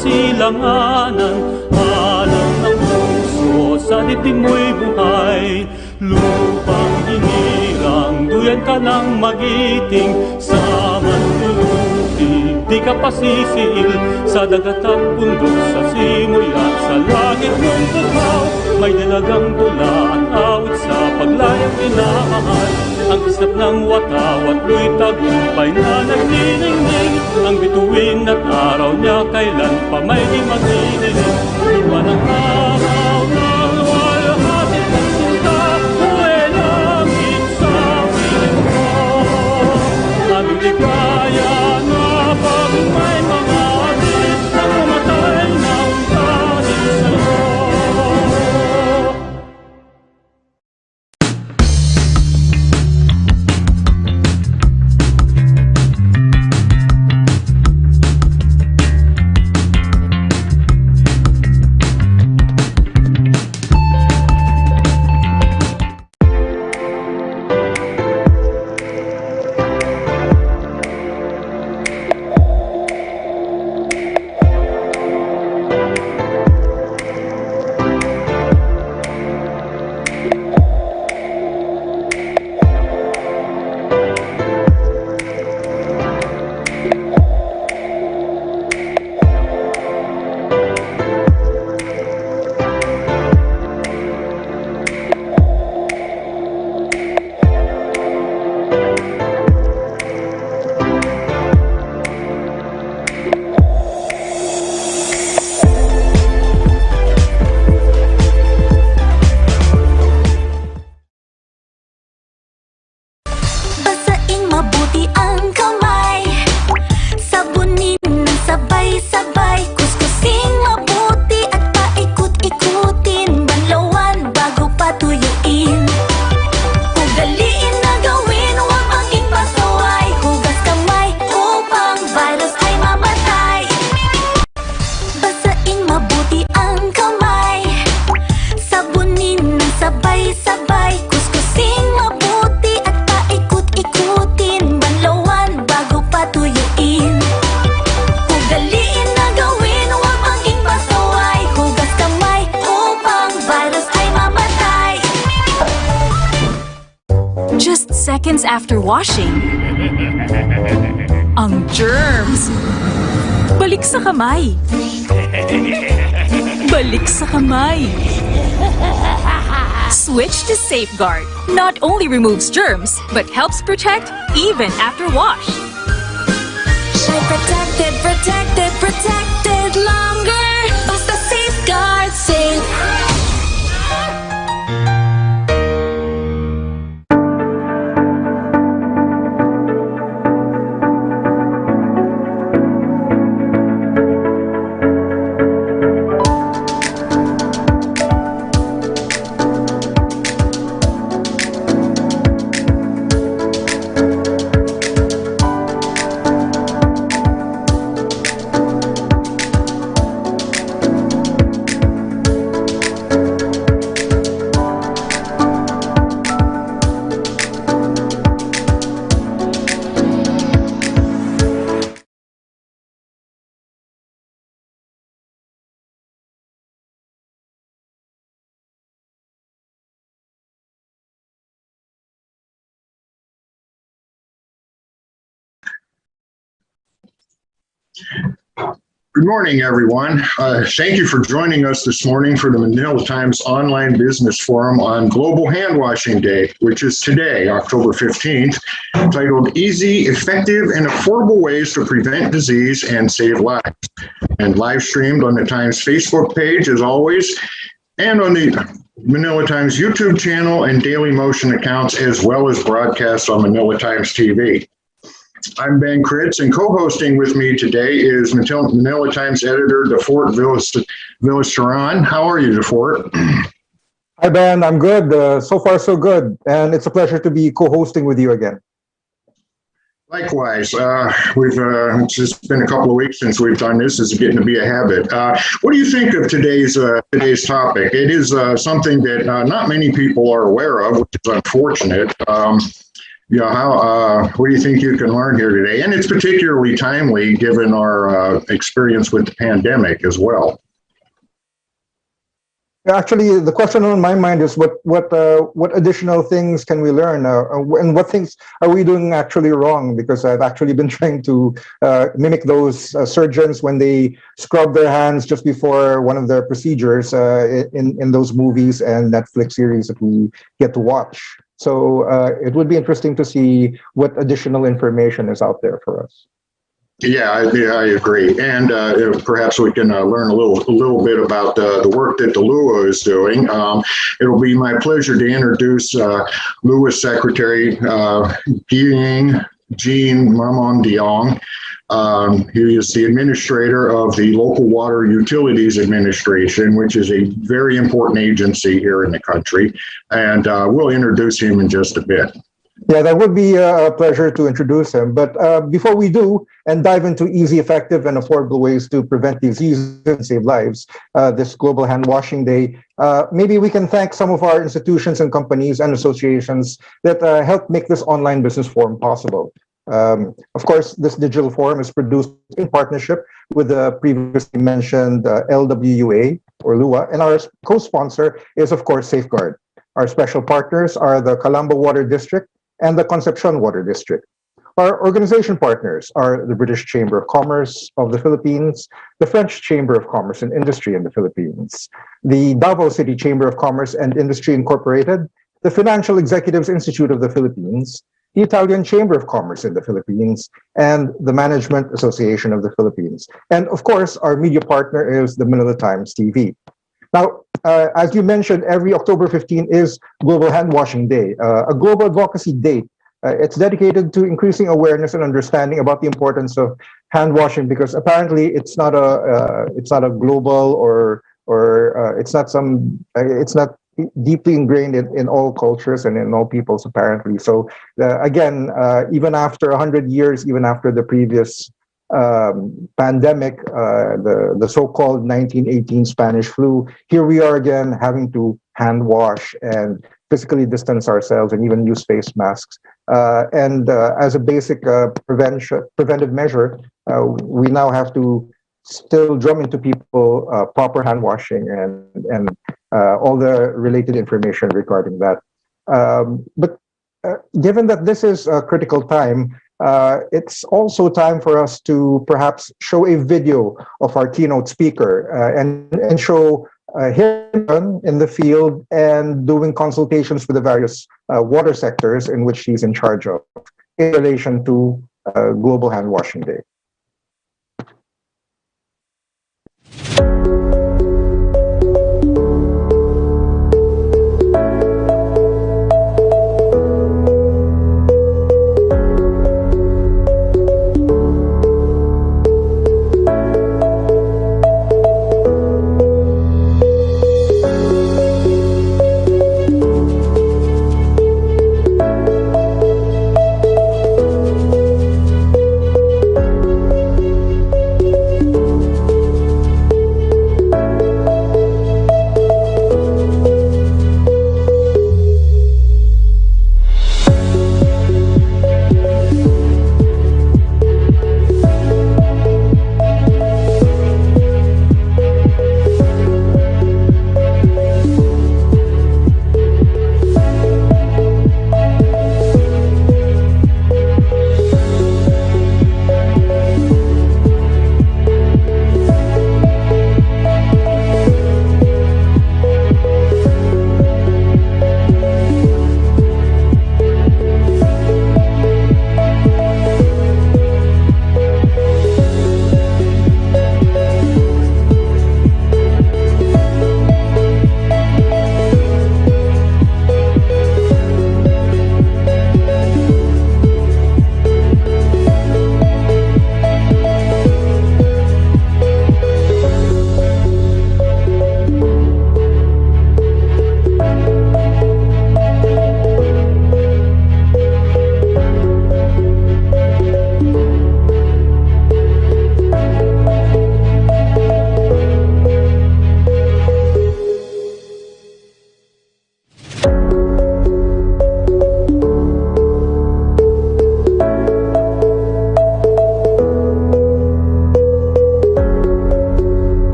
silanganan. Alam ng puso sa dibdib mo'y buhay. Lupang hinirang, duyan ka ng magiting. Sa manluluti, di ka pasisiil. Sa dagat at bundok, sa simoy at sa langit mong bukaw. May dalagang tula at awit sa paglayang minamahal. Ang kislap ng watawat mo'y tagumpay na nagniningning. Ang bituin at araw niya kailan pa may di magniningning. Iwan ang araw ng walhatit ng sinta, buhay langit sa piling ko. Aming ligaya na pag may mga atin na pumatay ng dahil sa'yo. Just seconds after washing, ang germs. Balik sa kamay. Balik sa kamay. Switch to Safeguard. Not only removes germs, but helps protect even after wash. Shine protected, protected, protected longer. Basta Safeguard safe. Good morning, everyone. Thank you for joining us this morning for the Manila Times Online Business Forum on Global Handwashing Day, which is today, October 15th, titled Easy, Effective, and Affordable Ways to Prevent Disease and Save Lives, and live streamed on the Times Facebook page, as always, and on the Manila Times YouTube channel and Daily Motion accounts, as well as broadcast on Manila Times TV. I'm Ben Kritz, and co-hosting with me today is Manila Times editor DeFort Villaseran. How are you, DeFort? Hi, Ben. I'm good. So far, so good. And it's a pleasure to be co-hosting with you again. Likewise. It's just been a couple of weeks since we've done this. It's getting to be a habit. What do you think of today's topic? It is something that not many people are aware of, which is unfortunate. Yeah, what do you think you can learn here today? And it's particularly timely given our experience with the pandemic as well. Actually, the question on my mind is what additional things can we learn, and what things are we doing actually wrong? Because I've actually been trying to mimic those surgeons when they scrub their hands just before one of their procedures in those movies and Netflix series that we get to watch. So it would be interesting to see what additional information is out there for us. Yeah, I agree. And perhaps we can learn a little bit about the work that the LUA is doing. It'll be my pleasure to introduce LUA Secretary Jean Mamondiong. He is the administrator of the Local Water Utilities Administration, which is a very important agency here in the country. And we'll introduce him in just a bit. Yeah, that would be a pleasure to introduce him. But before we do and dive into easy, effective, and affordable ways to prevent diseases and save lives, this Global Hand Washing Day, maybe we can thank some of our institutions and companies and associations that help make this online business forum possible. Of course, this digital forum is produced in partnership with the previously mentioned LWUA or LUA, and our co-sponsor is, of course, Safeguard. Our special partners are the Calamba Water District and the Concepcion Water District. Our organization partners are the British Chamber of Commerce of the Philippines, the French Chamber of Commerce and Industry in the Philippines, the Davao City Chamber of Commerce and Industry Incorporated, the Financial Executives Institute of the Philippines, the Italian Chamber of Commerce in the Philippines, and the Management Association of the Philippines. And of course, our media partner is the Manila Times TV. Now, as you mentioned, every October 15 is Global Hand Washing Day, a global advocacy day. It's dedicated to increasing awareness and understanding about the importance of hand washing, because apparently it's not a global or it's not deeply ingrained in all cultures and in all peoples apparently. So again, even after 100 years, even after the previous pandemic, the so-called 1918 Spanish flu, here we are again having to hand wash and physically distance ourselves and even use face masks. And as a basic preventive measure, we now have to still drum into people proper hand washing and all the related information regarding that. But given that this is a critical time, it's also time for us to perhaps show a video of our keynote speaker and show him in the field and doing consultations with the various water sectors in which he's in charge of in relation to Global Hand Washing Day.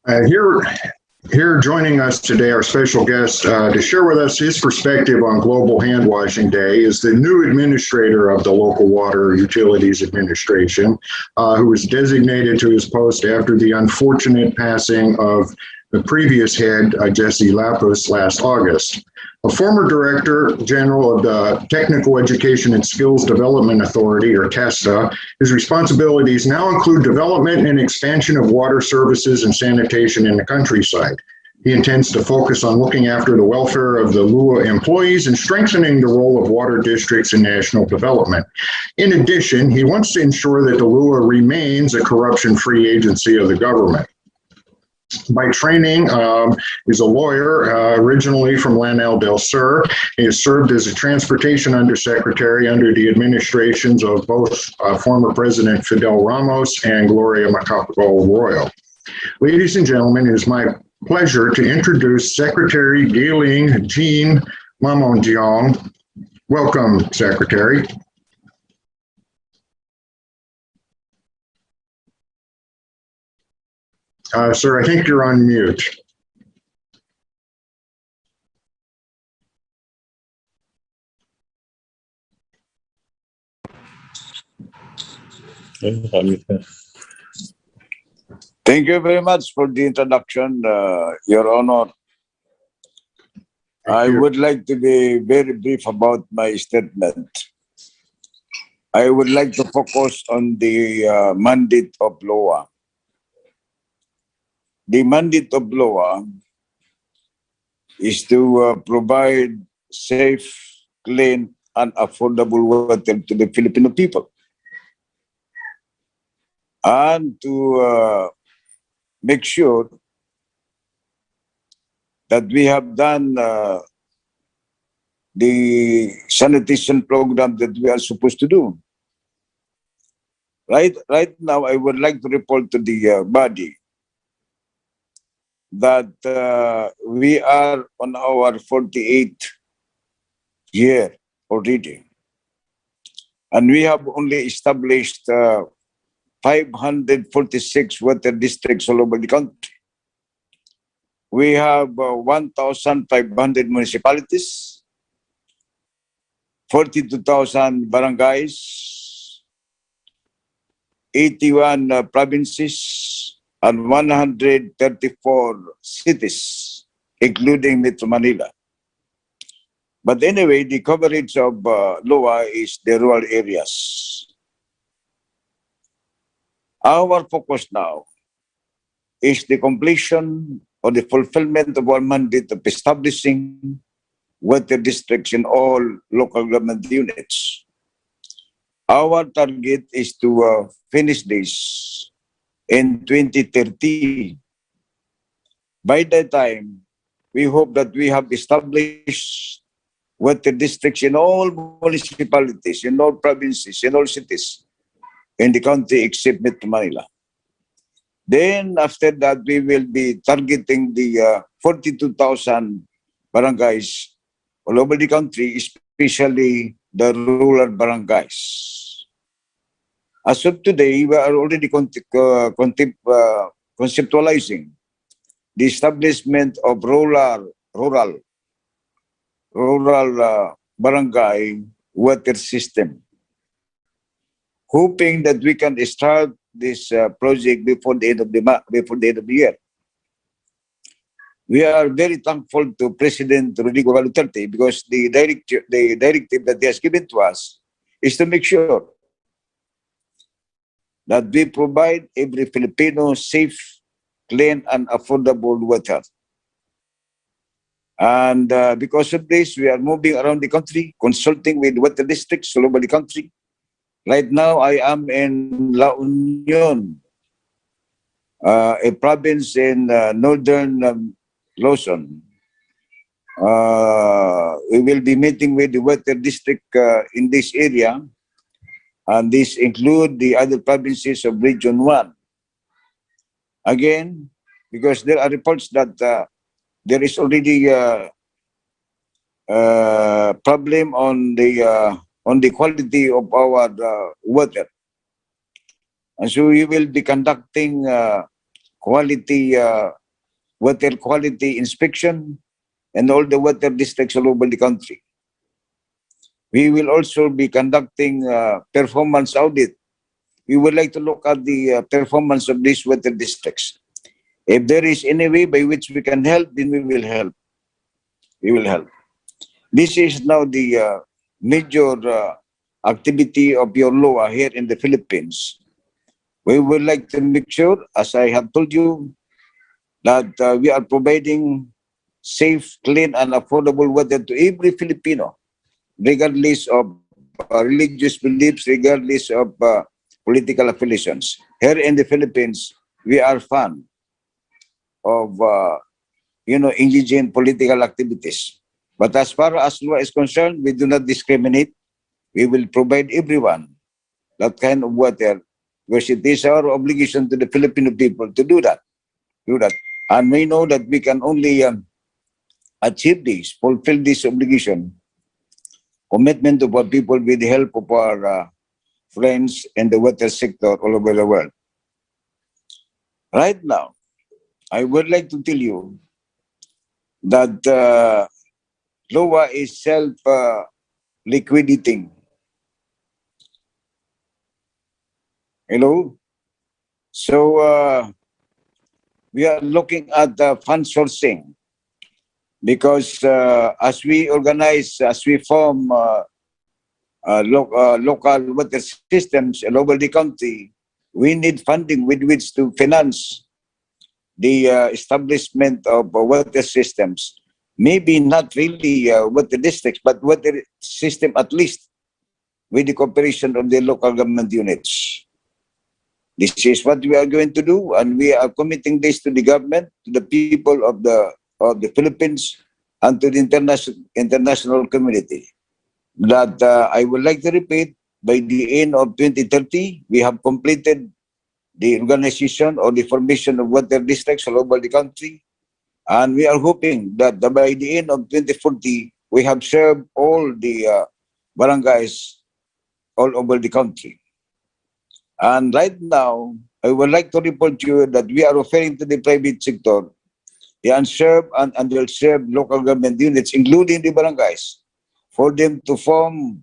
Here joining us today, our special guest to share with us his perspective on Global Hand Washing Day is the new administrator of the Local Water Utilities Administration, who was designated to his post after the unfortunate passing of the previous head, Jesse Lapus, last August. A former Director General of the Technical Education and Skills Development Authority, or TESTA, his responsibilities now include development and expansion of water services and sanitation in the countryside. He intends to focus on looking after the welfare of the LUA employees and strengthening the role of water districts in national development. In addition, he wants to ensure that the LUA remains a corruption-free agency of the government. By training, he's a lawyer, originally from Lanel del Sur. He has served as a transportation undersecretary under the administrations of both former President Fidel Ramos and Gloria Macapagal Arroyo. Ladies and gentlemen, it is my pleasure to introduce Secretary Gailing Jean Mamonjiong. Welcome, Secretary. Sir, I think you're on mute. Thank you very much for the introduction, Your Honor. I would like to be very brief about my statement. I would like to focus on the mandate of LOA. The mandate of LOA is to provide safe, clean, and affordable water to the Filipino people, and to make sure that we have done the sanitation program that we are supposed to do. Right now, I would like to report to the body that we are on our 48th year already. And we have only established 546 water districts all over the country. We have 1,500 municipalities, 42,000 barangays, 81 provinces, and 134 cities, including Metro Manila. But anyway, the coverage of LOA is the rural areas. Our focus now is the completion or the fulfillment of our mandate of establishing water districts in all local government units. Our target is to finish this in 2030. By that time, we hope that we have established water districts in all municipalities, in all provinces, in all cities in the country except Metro Manila. Then after that, we will be targeting the 42,000 barangays all over the country, especially the rural barangays. As of today, we are already conceptualizing the establishment of rural barangay water system, hoping that we can start this project before the end of the year. We are very thankful to President Rodrigo Duterte because the directive that he has given to us is to make sure that we provide every Filipino safe, clean, and affordable water. And because of this, we are moving around the country, consulting with water districts all over the country. Right now, I am in La Union, a province in northern Luzon. We will be meeting with the water district in this area, and this include the other provinces of Region 1. Again, because there are reports that there is already a problem on the quality of our water. And so we will be conducting quality water quality inspection and all the water districts all over the country. We will also be conducting performance audit. We would like to look at the performance of these water districts. If there is any way by which we can help, then we will help. We will help. This is now the major activity of your law here in the Philippines. We would like to make sure, as I have told you, that we are providing safe, clean, and affordable water to every Filipino, regardless of religious beliefs, regardless of political affiliations. Here in the Philippines, we are fan of, engaging in political activities. But as far as law is concerned, we do not discriminate. We will provide everyone that kind of water, because it is our obligation to the Filipino people to do that. And we know that we can only achieve this, fulfill this obligation, commitment of our people with the help of our friends in the water sector all over the world. Right now, I would like to tell you that LOA is self-liquidating. Hello? So we are looking at fund sourcing because as we organize, as we form local water systems all over the country, we need funding with which to finance the establishment of water systems. Maybe not really water districts, but water system at least with the cooperation of the local government units. This is what we are going to do, and we are committing this to the government, to the people of the Philippines, and to the international community. That I would like to repeat, by the end of 2030, we have completed the organization or the formation of water districts all over the country. And we are hoping that by the end of 2040, we have served all the barangays all over the country. And right now, I would like to report to you that we are offering to the private sector, the unserved and underserved local government units, including the barangays, for them to form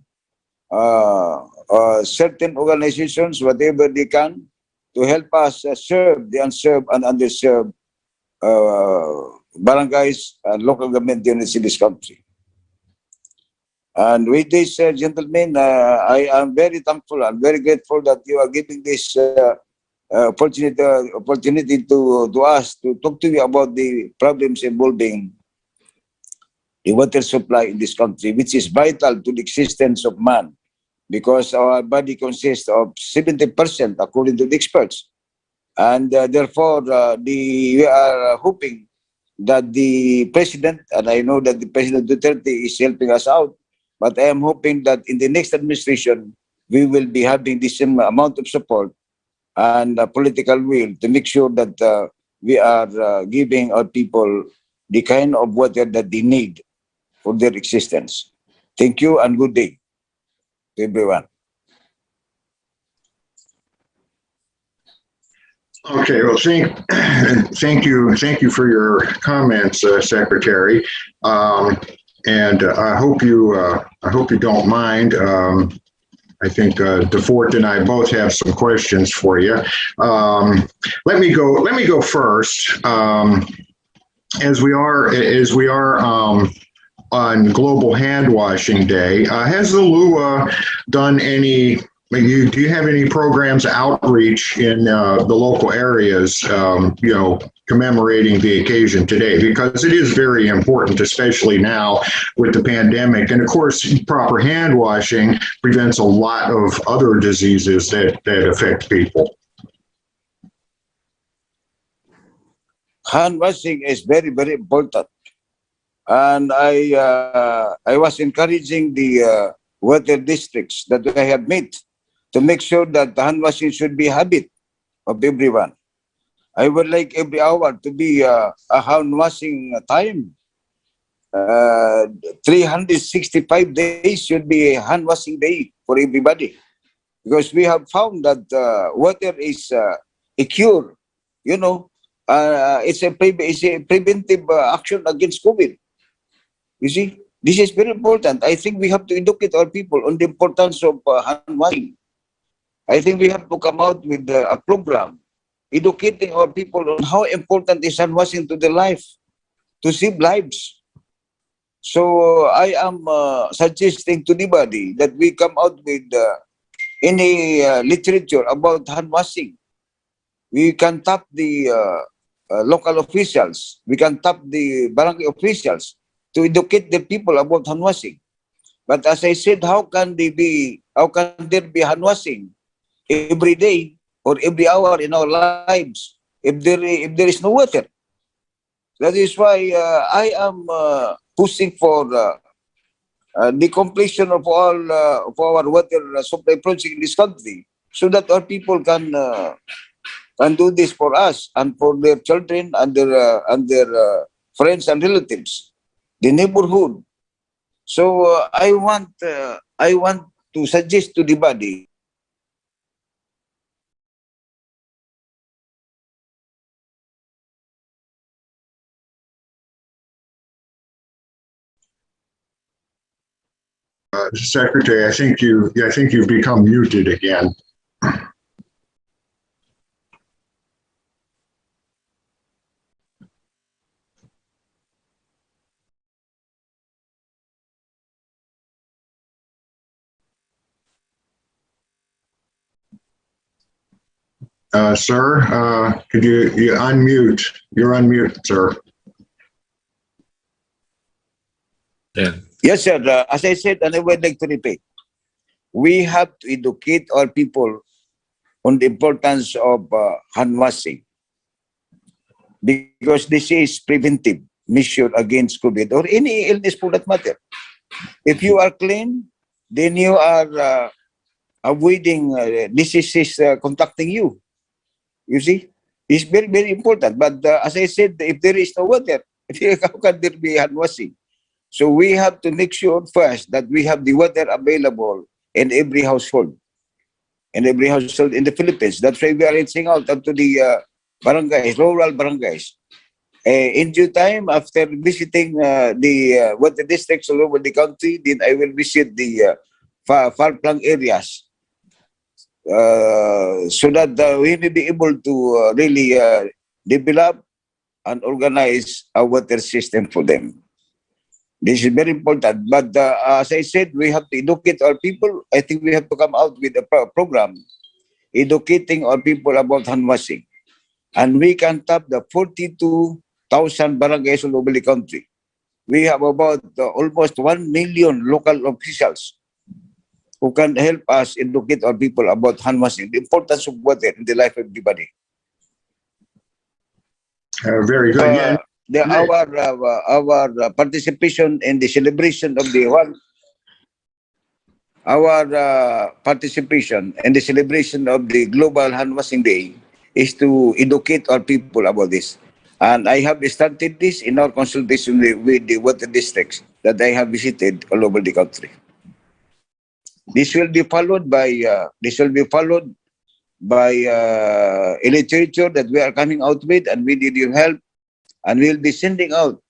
certain organizations, whatever they can, to help us serve the unserved and underserved barangays and local government units in this country. And with this, gentlemen, I am very thankful and very grateful that you are giving this opportunity to us to talk to you about the problems involving the water supply in this country, which is vital to the existence of man, because our body consists of 70%, according to the experts. And therefore, we are hoping that the president, and I know that the President Duterte is helping us out, but I am hoping that in the next administration, we will be having the same amount of support and political will to make sure that we are giving our people the kind of water that they need for their existence. Thank you and good day to everyone. Okay, well, thank you for your comments, Secretary. And I hope you don't mind. I think DeFort and I both have some questions for you. Let me go first. As we are on Global Handwashing Day, has the LUA done any? Do you have any programs outreach in the local areas, commemorating the occasion today? Because it is very important, especially now with the pandemic. And of course, proper hand washing prevents a lot of other diseases that affect people. Hand washing is very, very important. And I was encouraging the water districts that I have met to make sure that the hand washing should be a habit of everyone. I would like every hour to be a hand washing time. 365 days should be a hand washing day for everybody, because we have found that water is a cure. it's a preventive action against COVID. You see, this is very important. I think we have to educate our people on the importance of hand washing. I think we have to come out with a program educating our people on how important is hand washing to their life, to save lives. So I am suggesting to anybody that we come out with any literature about hand washing. We can tap the local officials. We can tap the barangay officials to educate the people about hand washing. But as I said, how can there be hand washing every day or every hour in our lives if there is no water? That is why I am pushing for the completion of all of our water supply project in this country, so that our people can do this for us and for their children and their friends and relatives, the neighborhood. So I want to suggest to the body. Secretary, I think you've become muted again. Sir, could you unmute? You're unmute, sir. Yeah. Yes, sir. As I said, and I would like to repeat, we have to educate our people on the importance of hand washing, because this is preventive measure against COVID or any illness for that matter. If you are clean, then you are avoiding diseases contacting you. You see, it's very, very important. But as I said, if there is no water, how can there be hand washing? So we have to make sure first that we have the water available in every household. In every household in the Philippines. That's why we are reaching out up to the barangays, rural barangays. In due time, after visiting the water districts all over the country, then I will visit the far-flung areas, so that we may be able to really develop and organize a water system for them. This is very important. But as I said, we have to educate our people. I think we have to come out with a program educating our people about hand washing. And we can tap the 42,000 barangays all over the country. We have about almost 1 million local officials who can help us educate our people about hand washing, the importance of water in the life of everybody. Very good. Our participation in the celebration of the participation in the celebration of the Global Hand Washing Day is to educate our people about this. And I have started this in our consultation with the water districts that I have visited all over the country. This will be followed by a literature that we are coming out with, and we need your help. And we'll be sending out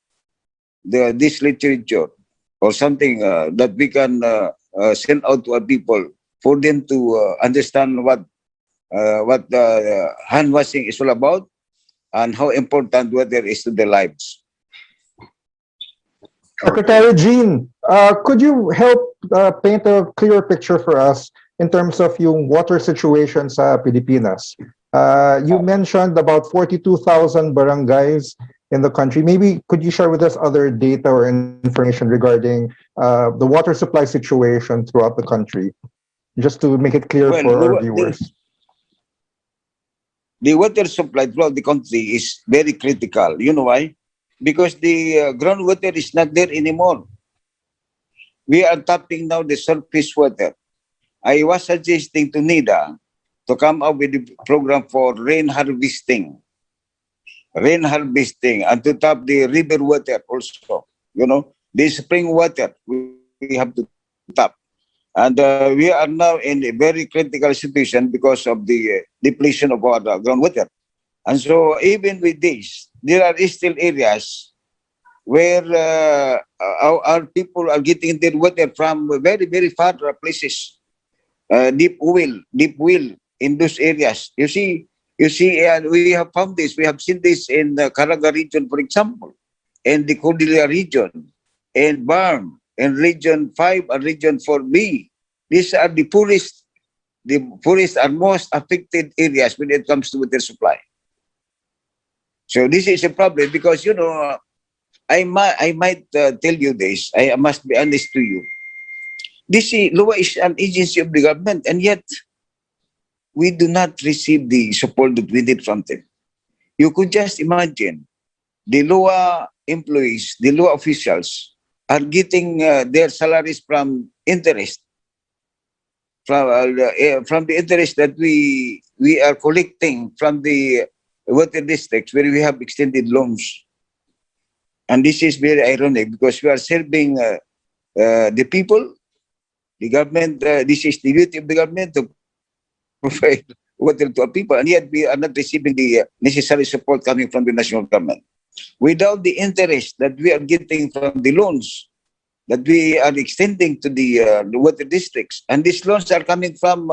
this literature or something that we can send out to our people for them to understand what hand washing is all about and how important water is to their lives. Secretary Jean, could you help paint a clear picture for us in terms of yung water situation sa Pilipinas? You mentioned about 42,000 barangays in the country. Maybe could you share with us other data or information regarding the water supply situation throughout the country, just to make it clear for our viewers? The water supply throughout the country is very critical. You know why? Because the groundwater is not there anymore. We are tapping now the surface water. I was suggesting to NIDA to come up with a program for rain harvesting, and to tap the river water also. You know, the spring water we have to tap. And we are now in a very critical situation because of the depletion of our groundwater. And so even with this, there are still areas where our people are getting their water from very, very far places, deep well in those areas. You see, and we have found this. We have seen this in the Caraga region, for example, and the Cordillera region, and Barm, and Region 5 and Region 4B. These are the poorest. The poorest are most affected areas when it comes to water supply. So this is a problem because, you know, I might tell you this. I must be honest to you. This LOA is an agency of the government, and yet we do not receive the support that we need from them. You could just imagine the LOA employees, the LOA officials are getting their salaries from interest, from the interest that we are collecting from the water districts where we have extended loans. And this is very ironic because we are serving the people, the government. This is the duty of the government to provide water to our people, and yet we are not receiving the necessary support coming from the national government. Without the interest that we are getting from the loans that we are extending to the water districts, and these loans are coming from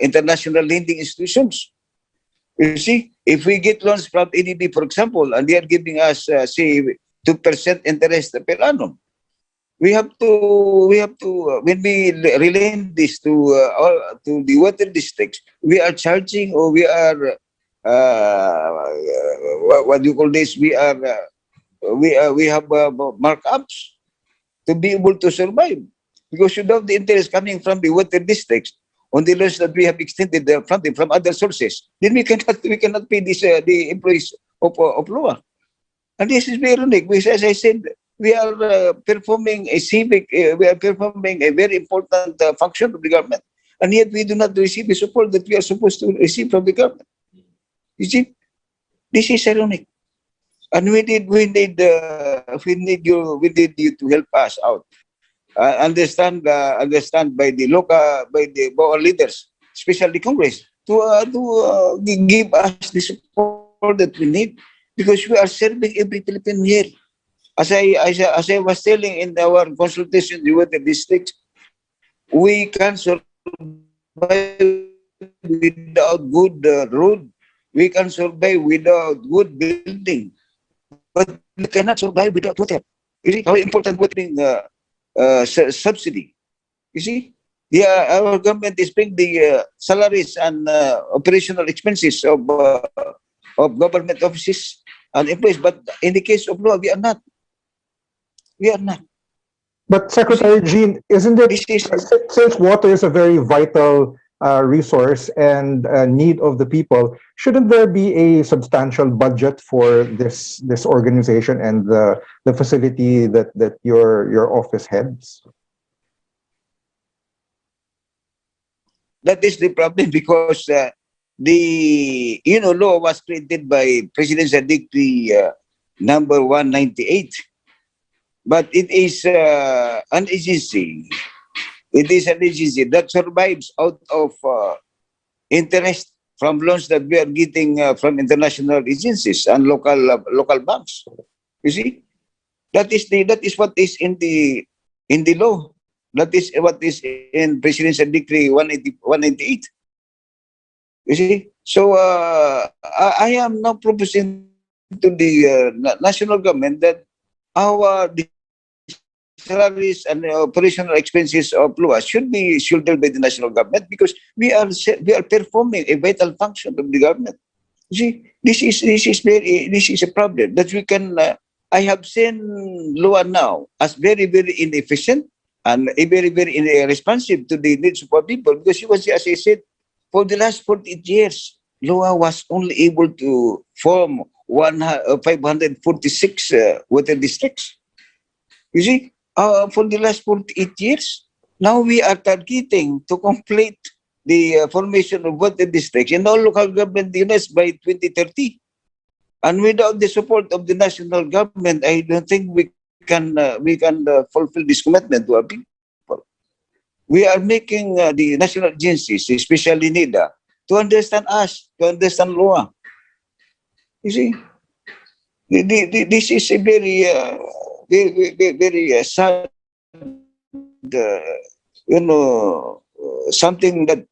international lending institutions. You see, if we get loans from ADB, for example, and they are giving us, say, 2% interest per annum, we have to when we relate this to the water districts, we are charging, or we are what do you call this? We have markups to be able to survive, because you have the interest coming from the water districts on the loans that we have extended from other sources. Then we cannot pay this the employees of LOA. And this is very unique, because as I said, we are performing a civic, we are performing a very important function of the government, and yet we do not receive the support that we are supposed to receive from the government. You see, this is ironic, and we need you to help us out. Understand by the local, by our leaders, especially Congress, to give us the support that we need, because we are serving every Philippine here. As I was telling in our consultation with the district, we can survive without good road. We can survive without good building, but we cannot survive without water. You see how important water subsidy. You see, our government is paying the salaries and operational expenses of government offices and employees, but in the case of LOA, we are not. We are not. But Secretary Jean, isn't it, since water is a very vital resource and need of the people, shouldn't there be a substantial budget for this organization and the facility that your office heads? That is the problem, because the law was created by Presidential Decree number 198. But it is an agency. It is an agency that survives out of interest from loans that we are getting from international agencies and local banks. You see, that is what is in the law. That is what is in Presidential Decree 198. You see, so I am now proposing to the national government that our salaries and operational expenses of LOA should be shouldered by the national government, because we are performing a vital function of the government. You see, this is a problem that we can. I have seen LOA now as very, very inefficient and very, very irresponsive to the needs of our people, because it was, as I said, for the last 48 years, LOA was only able to form 546 water districts. You see, for the last 48 years, now we are targeting to complete the formation of water districts in all local government units by 2030. And without the support of the national government, I don't think we can fulfill this commitment to our people. We are making the national agencies, especially NIDA, to understand us, to understand law. You see, this is a very sad, you know, something that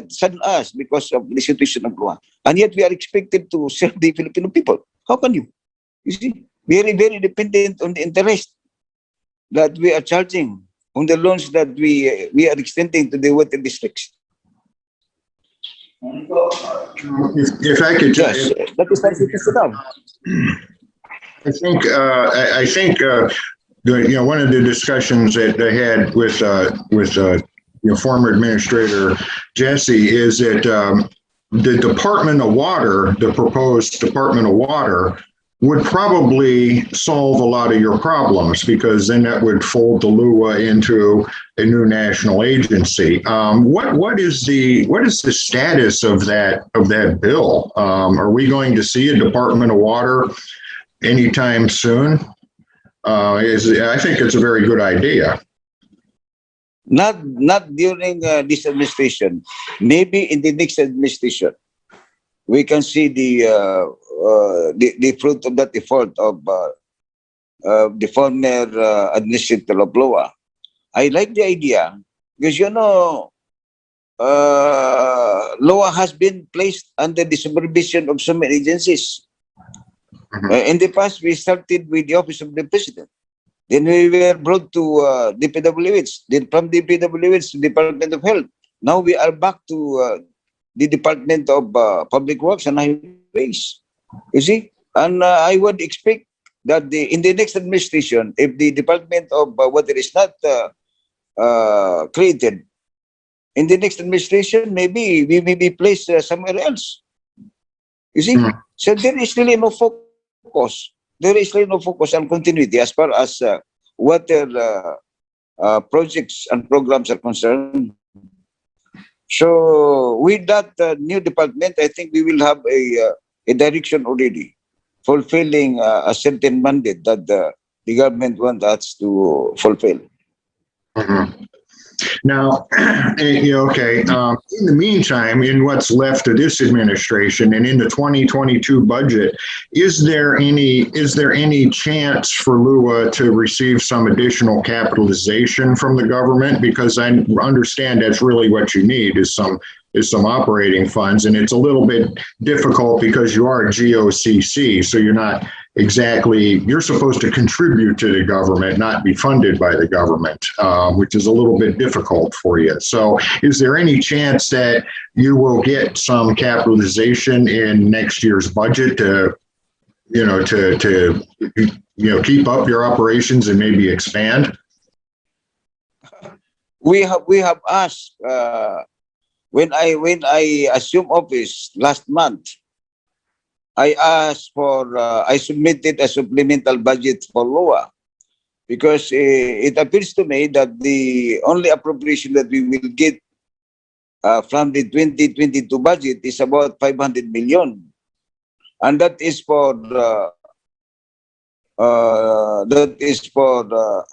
saddened us because of the situation of law. And yet we are expected to serve the Filipino people. How can you? You see, very dependent on the interest that we are charging on the loans that we are extending to the water districts. If I could Yes, just, that is why it is down. I think one of the discussions that I had with former Administrator Jesse is that the Department of Water, the proposed Department of Water, would probably solve a lot of your problems, because then that would fold the LUA into a new national agency. What is the status of that bill? Are we going to see a Department of Water anytime soon? I think it's a very good idea. Not during this administration. Maybe in the next administration, we can see the fruit of that effort of the former administrator of LOA. I like the idea because, LOA has been placed under the supervision of so many agencies. In the past, we started with the Office of the President. Then we were brought to DPWH. Then from DPWH to Department of Health. Now we are back to the Department of Public Works and Highways. You see? And I would expect that in the next administration, if the Department of Water is not created, in the next administration, maybe we may be placed somewhere else. You see? So there is really no focus. There is really no focus on continuity as far as water projects and programs are concerned. So with that new department, I think we will have a direction already, fulfilling a certain mandate that the government wants us to fulfill. Now, okay. In the meantime, in what's left of this administration and in the 2022 budget, is there any chance for LUA to receive some additional capitalization from the government? Because I understand that's really what you need is some operating funds, and it's a little bit difficult because you are a GOCC, so you're supposed to contribute to the government, not be funded by the government, which is a little bit difficult for you. So is there any chance that you will get some capitalization in next year's budget to keep up your operations and maybe expand? We have asked when I assumed office last month. I submitted a supplemental budget for LOA because it appears to me that the only appropriation that we will get from the 2022 budget is about 500 million. And that is for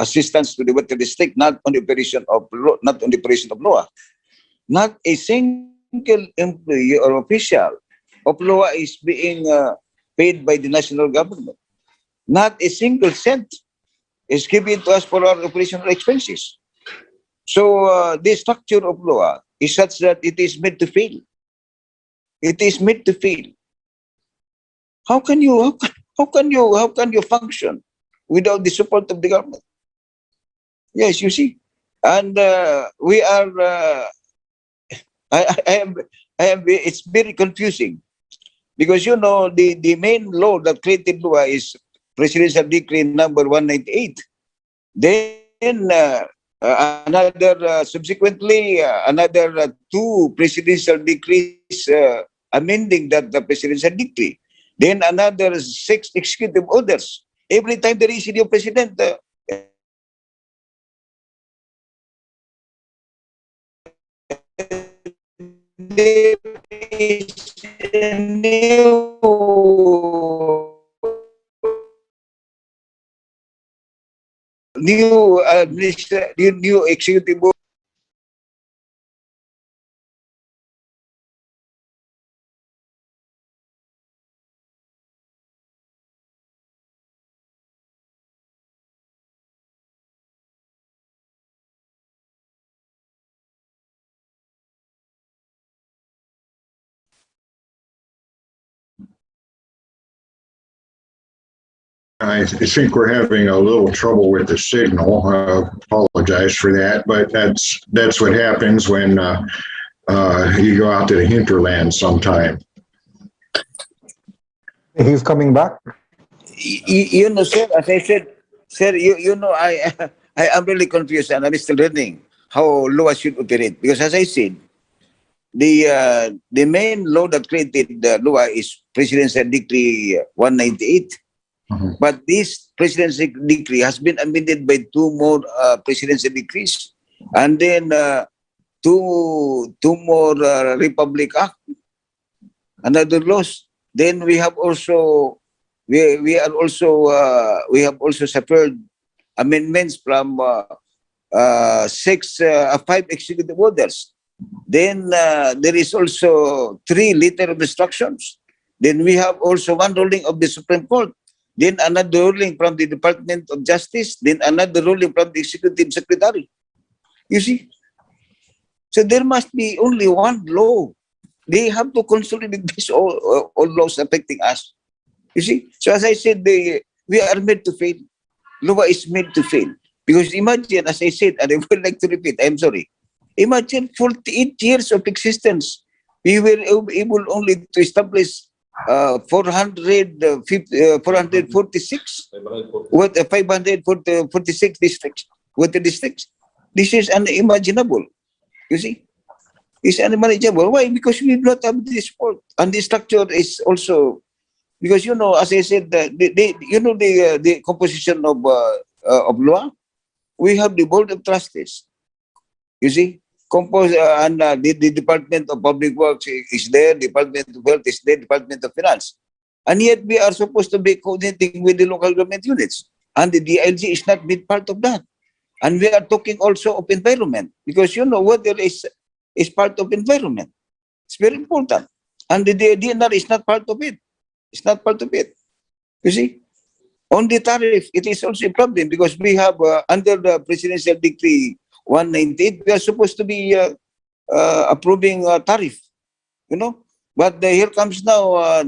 assistance to the water district, not on the operation of LOA. Not a single employee or official of LOA is being paid by the national government. Not a single cent is given to us for our operational expenses. So the structure of LOA is such that it is made to fail. It is made to fail. How can you function without the support of the government? Yes, you see, and we are. I am. It's very confusing. Because the main law that created LOA is Presidential Decree number 198. Then subsequently another two presidential decrees amending that the presidential decree. Then another 6 executive orders. Every time there is a new president, there is a new executive I think we're having a little trouble with the signal. Apologize for that, but that's what happens when you go out to the hinterland sometime. He's coming back. You know, sir, as I said, sir, you know, I am really confused and I'm still learning how law should operate. Because as I said, the main law that created the law is Presidential Decree 198. But this presidential decree has been amended by two more presidential decrees, and then two more Republic Act, another laws. Then we have also we have also suffered amendments from five executive orders. Then there is also 3 letter of instructions. Then we have also 1 ruling of the Supreme Court. Then another ruling from the Department of Justice. Then another ruling from the Executive Secretary. You see? So there must be only one law. They have to consolidate this all laws affecting us. You see? So as I said, we are made to fail. Law is made to fail. Because imagine, as I said, and I would like to repeat, I'm sorry. Imagine 48 years of existence. We were able only to establish 446 with 546 districts with the districts. This is unimaginable. You see, it's unimaginable. Why? Because we do not have this support, and the structure is also because you know, as I said, the composition of law. We have the board of trustees. You see. And the Department of Public Works is there, Department of Health is there, Department of Finance. And yet we are supposed to be coordinating with the local government units. And the DLG is not made part of that. And we are talking also of environment. Because you know water is part of environment. It's very important. And the DNR is not part of it. It's not part of it. You see? On the tariff, it is also a problem because we have under the Presidential Decree 198, we are supposed to be approving tariff, you know. But here comes now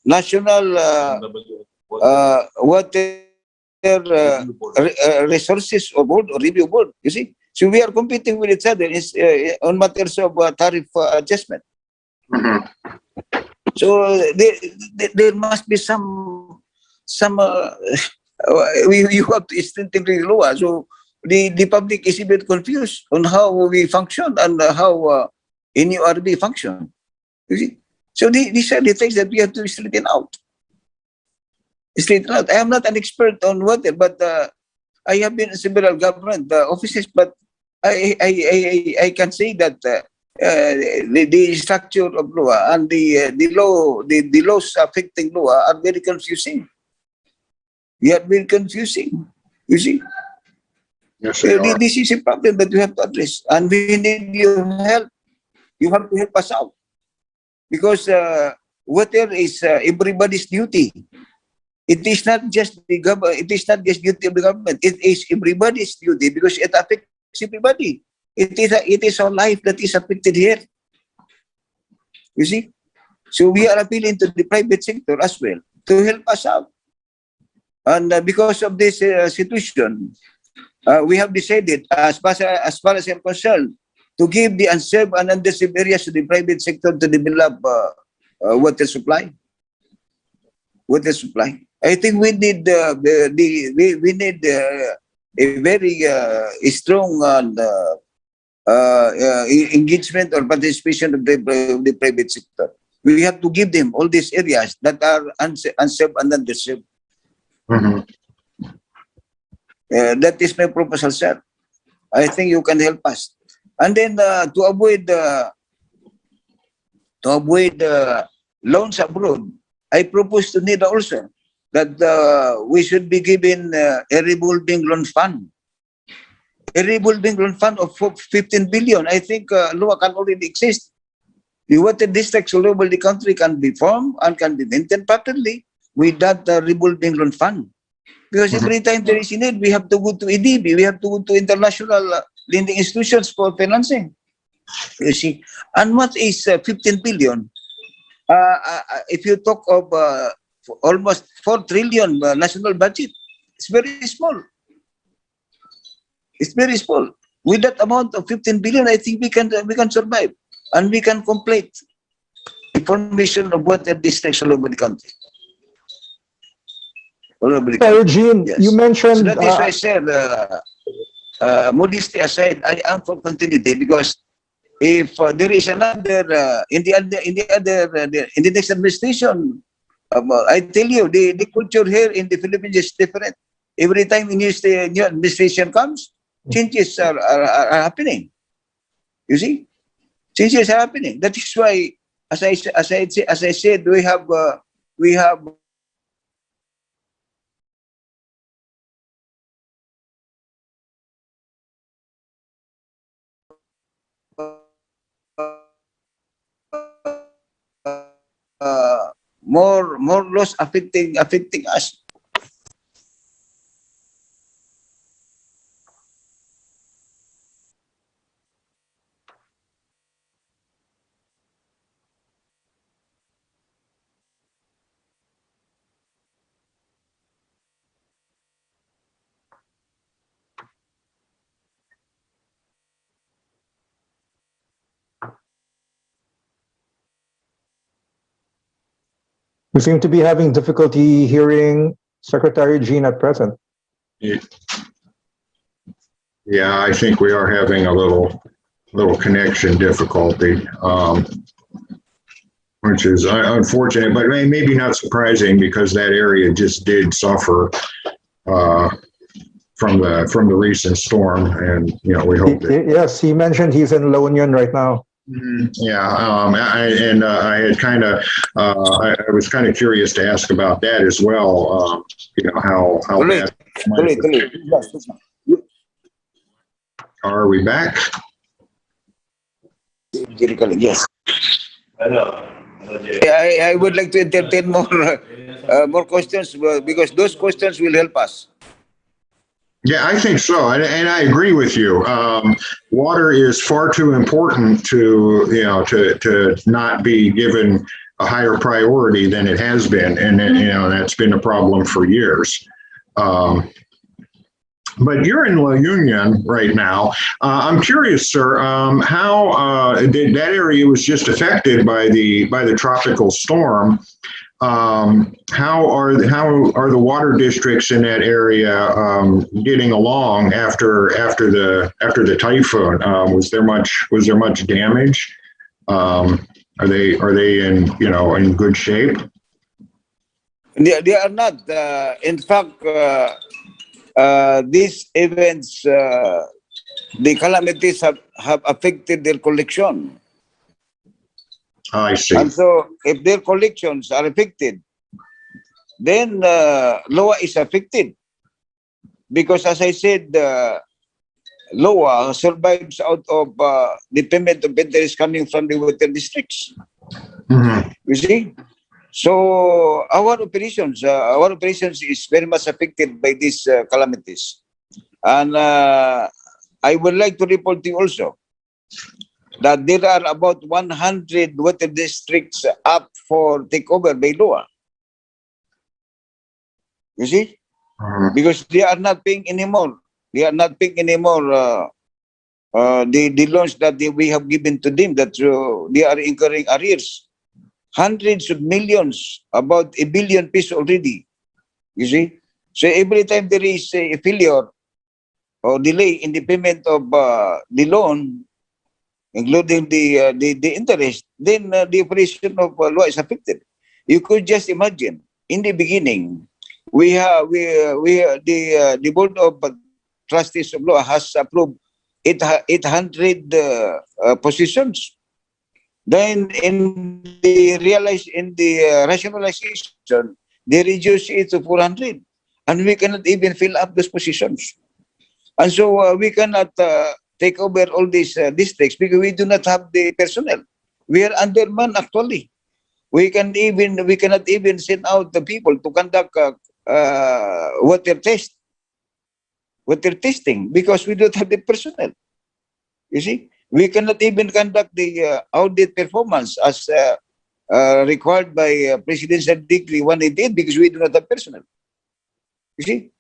National Water Resources Board or Review Board, you see. So we are competing with each other on matters of tariff adjustment. So there must be some you have to strengthen law. So the public is a bit confused on how we function and how NURB function. You see? So these are the things that we have to straighten out. I am not an expert on water, but I have been in several government offices, but I can say that the structure of law and the laws affecting law are very confusing. We are very confusing, you see. Yes, they are. This is a problem that we have to address, and we need your help. You have to help us out because water is everybody's duty. It is not just the government. It is not just duty of the government. It is everybody's duty because it affects everybody. It is our life that is affected here. You see, so we are appealing to the private sector as well to help us out. And because of this situation, we have decided, as far as I'm concerned, to give the unserved and underserved areas to the private sector to develop water supply. Water supply. I think we need we need a very strong engagement or participation of the private sector. We have to give them all these areas that are unserved and underserved. That is my proposal, sir. I think you can help us. And then to avoid loans abroad, I propose to NIDA also that we should be given a revolving loan fund. A revolving loan fund of 15 billion. I think law can already exist. The water districts all over the country can be formed and can be maintained properly with that revolving loan fund. Because every time there is a need, we have to go to EDB, we have to go to international lending institutions for financing. You see, and what is 15 billion? If you talk of almost 4 trillion national budget. It's very small. It's very small. With that amount of 15 billion, I think we can survive, and we can complete information of water districts all over the country. All over the country. Eugene, Yes. you mentioned So that is why I said, modesty aside, I am for continuity, because if there is another in the next administration, I tell you, the culture here in the Philippines is different. Every time a new administration comes, changes are happening. You see, changes are happening. That is why, as I said, we have more loss affecting us. we seem to be having difficulty hearing Secretary Jean at present. Yeah, I think we are having a little connection difficulty, which is unfortunate, but maybe not surprising, because that area just did suffer from the recent storm, and we hope that. Yes, he mentioned he's in La Union right now. Yeah, I had kind of, I was kind of curious to ask about that as well. How bad. Are we back? Yes. I would like to entertain more questions, because those questions will help us. Yeah, I think so, and I agree with you. Water is far too important to not be given a higher priority than it has been, and that's been a problem for years. But you're in La Union right now. I'm curious, sir, how that area was just affected by the tropical storm. How are the water districts in that area getting along after the typhoon? Was there much damage? Are they in good shape? They are not. In fact, these events, the calamities have affected their collection. I see. And so, if their collections are affected, then LOA is affected. Because, as I said, LOA survives out of the payment of interest coming from the water districts. Mm-hmm. You see? So, our operations is very much affected by these calamities. And I would like to report to you also that there are about 100 water districts up for takeover by LOA. You see? Because they are not paying anymore. They are not paying anymore the loans that we have given to them, that they are incurring arrears. Hundreds of millions, about $1 billion pesos already. You see? So every time there is a failure or delay in the payment of the loan, including the interest, then the operation of law is affected. You could just imagine, in the beginning, the board of trustees of law has approved 800 positions. Then in the rationalization, they reduce it to 400, and we cannot even fill up those positions. And so we cannot take over all these districts because we do not have the personnel. We are undermanned actually. We cannot even send out the people to conduct water testing, because we don't have the personnel. You see, we cannot even conduct the audit performance as required by Presidential Decree 188 because we do not have personnel. You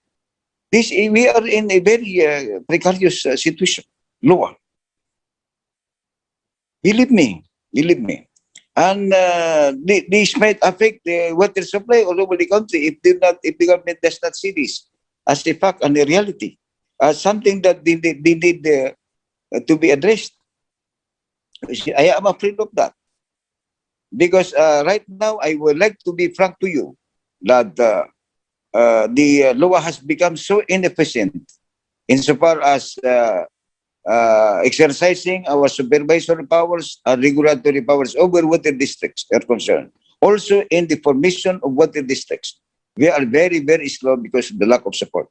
see, we are in a very precarious situation. Lower. Believe me, believe me. And this might affect the water supply all over the country if the government does not see this as a fact and a reality, as something that they need to be addressed. You see, I am afraid of that because right now I would like to be frank to you that the law has become so inefficient insofar as exercising our supervisory powers and regulatory powers over water districts are concerned. Also in the formation of water districts, we are very, very slow because of the lack of support.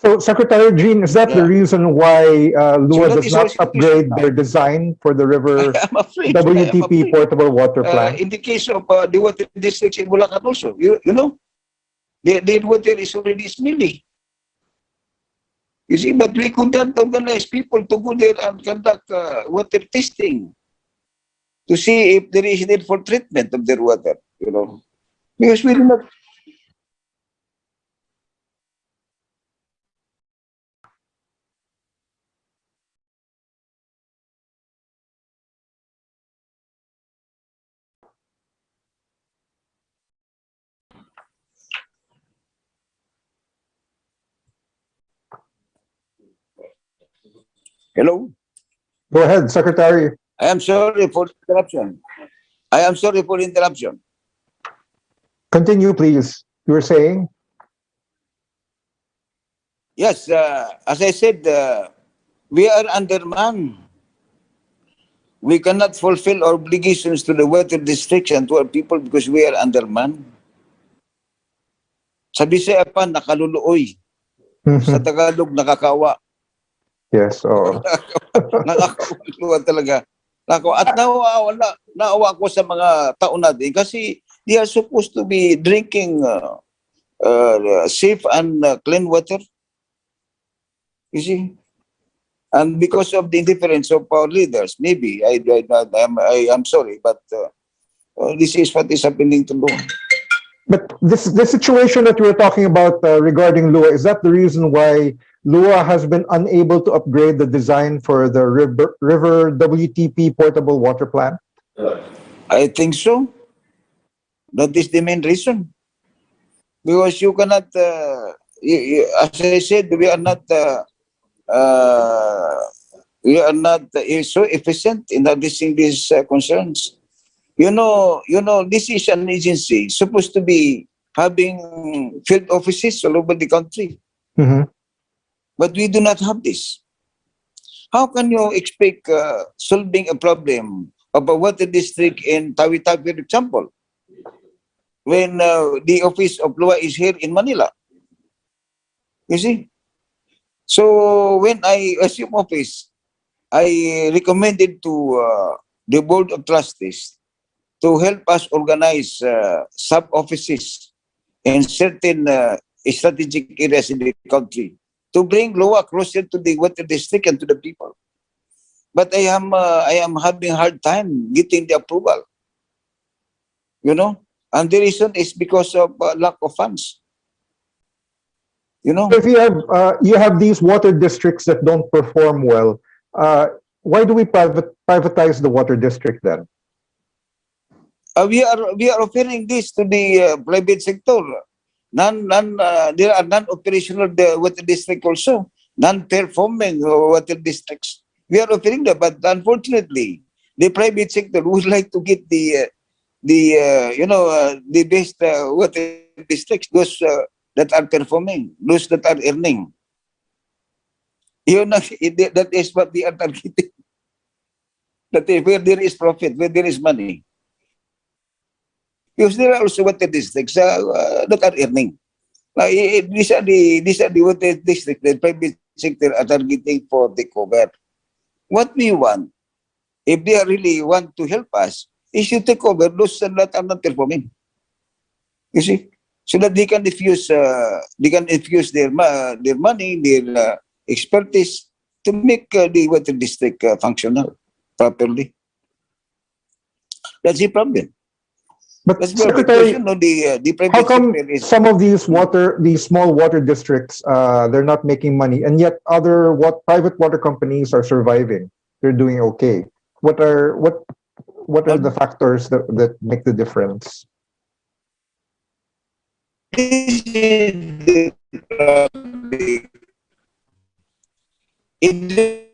So, Secretary Jean, is that the Yeah. reason why So LUA that does is our not situation upgrade now. their design for the river I am afraid. WTP portable water plant? In the case of the water districts in Bulacan also, you know, the water is already smelly. You see, but we could not organize people to go there and conduct water testing to see if there is need for treatment of their water, you know. Because we do not. Hello? Go ahead, Secretary. I am sorry for interruption. I am sorry for interruption. Continue, please. You were saying? Yes, as I said, we are undermanned. We cannot fulfill our obligations to the water districts and to our people because we are undermanned. Sa Bisaya pa, nakaluluoy. Sa Tagalog, nakakawa. Yes. Oh. Nakakawa talaga. At naawa ko sa mga tao natin kasi they are supposed to be drinking safe and clean water. You see? And because of the indifference of our leaders, maybe, I am sorry, but this is what is happening to Lua. But this situation that we're talking about regarding Lua, is that the reason why Lua has been unable to upgrade the design for the river WTP portable water plant? I think so. That is the main reason. Because you cannot, as I said, so efficient in addressing these concerns. You know, this is an agency supposed to be having field offices all over the country. Mm-hmm. But we do not have this. How can you expect solving a problem of a water district in Tawi-Tawi, for example, when the office of Lua is here in Manila? You see? So when I assumed office, I recommended to the Board of Trustees to help us organize sub-offices in certain strategic areas in the country to bring Lua closer to the water district and to the people. But I am having a hard time getting the approval. You know? And the reason is because of lack of funds. You know? If you have these water districts that don't perform well, why do we privatize the water district then? We are offering this to the private sector. There are non-operational water district also, non-performing water districts. We are offering that, but unfortunately, the private sector would like to get the best water districts, those that are performing, those that are earning. You know, that is what they are targeting. That where there is profit, where there is money. Because there are also water districts that are earning. These are the water districts that private sector are targeting for the cover. What we want, if they really want to help us, is to take over those that are not performing. You see, so that they can infuse their money, their expertise to make the water district functional properly. That's the problem. But That's the problem. Because, Secretary, you know, the how private come sector is... some of these small water districts, they're not making money, and yet other private water companies are surviving? They're doing okay. What are the factors that make the difference? This is the problem. It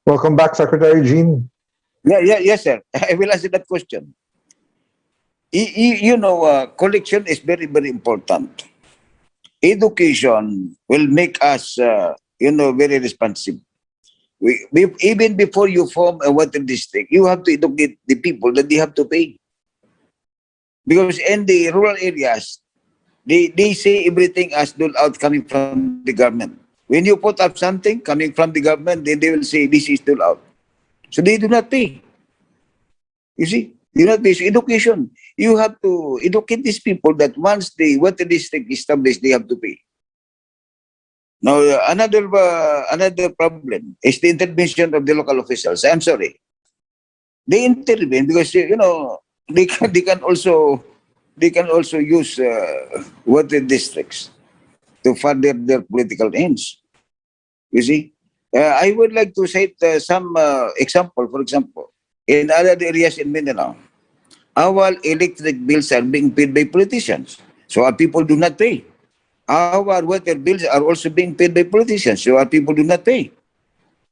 Welcome back, Secretary Jean. yes, sir. I will answer that question. You know, collection is very, very important. Education will make us, you know, very responsive. Even before you form a water district, you have to educate the people that they have to pay. Because in the rural areas, they say everything as dole out coming from the government. When you put up something coming from the government, then they will say this is dole out. So they do not pay. You see, they do not pay. So education, you have to educate these people that once the water district is established, they have to pay. Now, another problem is the intervention of the local officials. I'm sorry, they intervene because you know they can also use water districts to further their political ends. You see, I would like to cite some example. For example, in other areas in Mindanao, our electric bills are being paid by politicians, so our people do not pay. Our water bills are also being paid by politicians, so our people do not pay.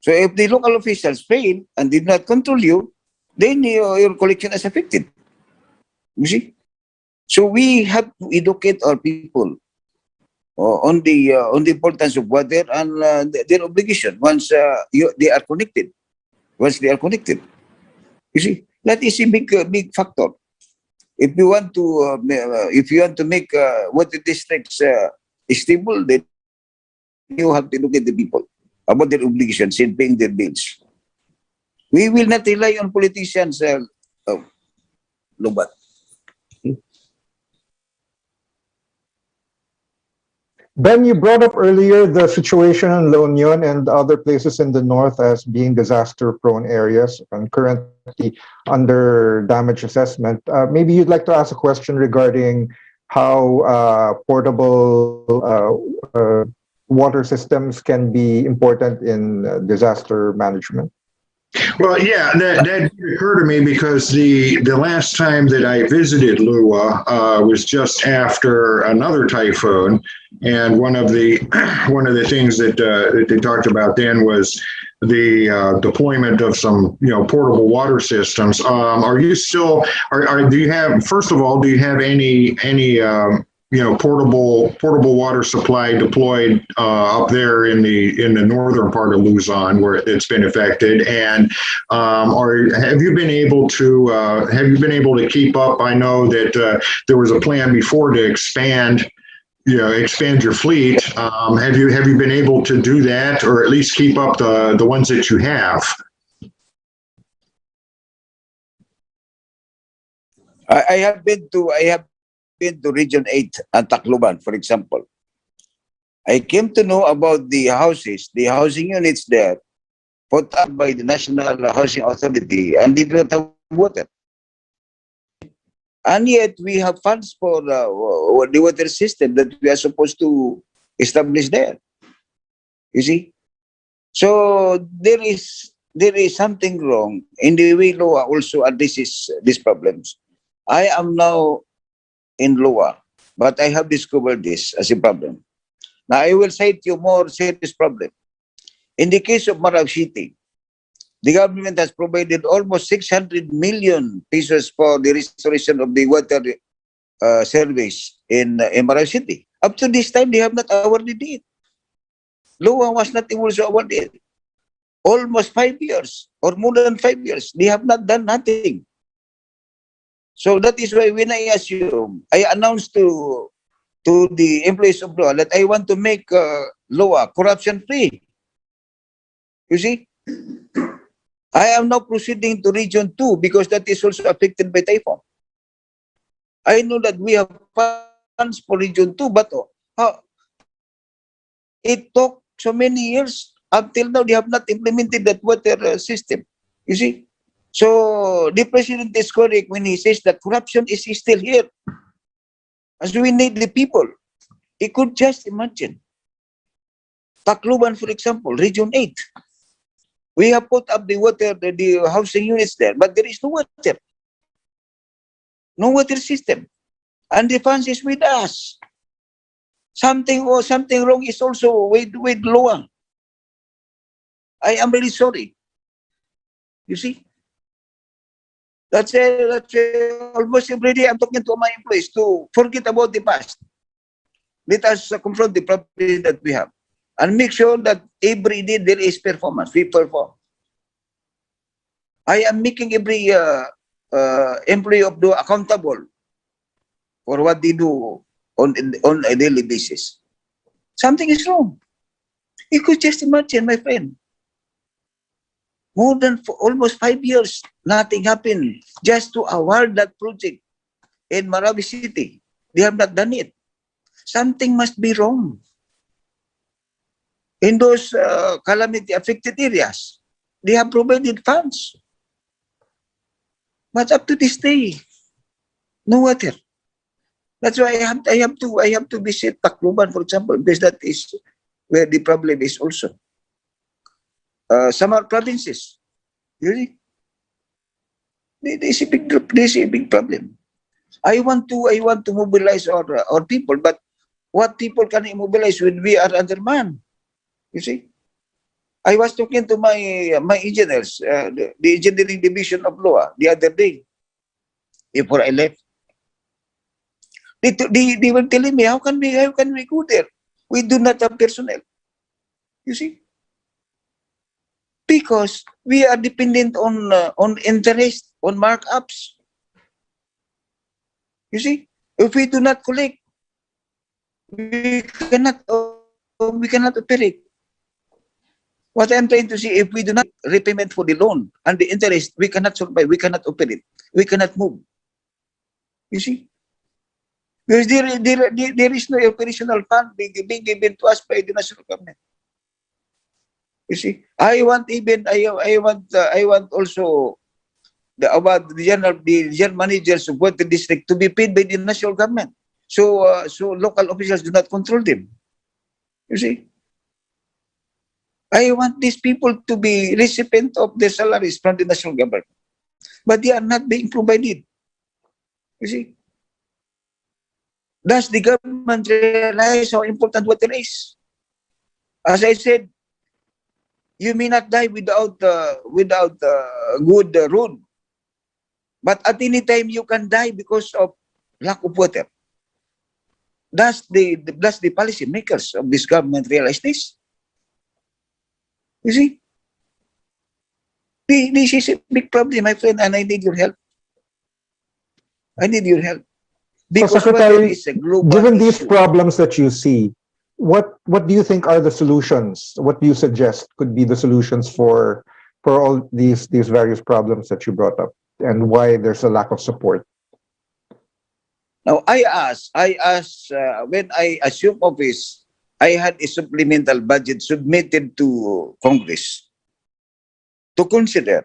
So if the local officials fail and did not control you, then your collection is affected. You see? So we have to educate our people on the importance of water and their obligation once they are connected. Once they are connected, you see, that is a big factor. If you want to make water districts stable, then you have to educate the people about their obligations in paying their bills. We will not rely on politicians, Lobat. Ben, you brought up earlier the situation in La Union and other places in the north as being disaster-prone areas and currently under damage assessment. Maybe you'd like to ask a question regarding how portable water systems can be important in disaster management. Well, yeah, that did occur to me because the last time that I visited Lua was just after another typhoon, and one of the things that they talked about then was the deployment of some portable water systems. Are you still? Do you have? First of all, do you have any portable water supply deployed up there in the northern part of Luzon where it's been affected? And have you been able to keep up? I know that there was a plan before to expand your fleet. Have you been able to do that, or at least keep up the ones that you have? I have been to Region 8 at Tacloban, for example. I came to know about the housing units there put up by the National Housing Authority and did not have water. And yet we have funds for the water system that we are supposed to establish there. You see? So there is something wrong in the way law also addresses these problems. I am now in Lua, but I have discovered this as a problem. Now I will cite you more serious problem. In the case of Maraw City, The government has provided almost 600 million pesos for the restoration of the water service in Emaraw City. Up to this time, they have not awarded it. LOA was not also awarded. Almost 5 years or more than 5 years, they have not done nothing. So that is why when I assume, I announced to the employees of LOA that I want to make LOA corruption-free. You see? I am now proceeding to Region 2 because that is also affected by typhoon. I know that we have funds for Region 2, but how it took so many years until now they have not implemented that water system. You see? So the president is correct when he says that corruption is still here. As we need the people. He could just imagine. Tacloban, for example, Region 8. We have put up the water, the housing units there, but there is no water. No water system. And the funds is with us. Something wrong is also with LOA. I am really sorry. You see? That's almost every day I'm talking to my employees to forget about the past. Let us confront the problem that we have. And make sure that every day there is performance. We perform. I am making every employee of LOA accountable for what they do on a daily basis. Something is wrong. You could just imagine, my friend. More than almost 5 years, nothing happened just to award that project in Marawi City. They have not done it. Something must be wrong. In those calamity-affected areas, they have provided funds. But up to this day, no water. That's why I have to visit Tacloban, for example, because that is where the problem is also. Some are provinces. Really? This is a big problem. I want to mobilize our people, but what people can mobilize when we are undermanned? You see? I was talking to my engineers, the engineering division of LOA the other day before I left. They were telling me, how can we go there? We do not have personnel. You see? Because we are dependent on interest, on markups. You see? If we do not collect, we cannot operate. What I'm trying to say, if we do not repayment for the loan and the interest, we cannot survive, we cannot operate, we cannot move. You see? Because there is no operational fund being given to us by the national government. You see, I want also about the general managers of water district to be paid by the national government. So local officials do not control them. You see, I want these people to be recipient of their salaries from the national government, but they are not being provided. You see, does the government realize how important water is? As I said, you may not die without good road, but at any time you can die because of lack of water. Does the policy makers of this government realize this? You see, this is a big problem, my friend, and I need your help. I need your help because water Secretary, is a global given these issue. problems that you see, what do you think are the solutions? What do you suggest could be the solutions for all these various problems that you brought up, and why there's a lack of support? Now, I asked when I assumed office, I had a supplemental budget submitted to Congress to consider,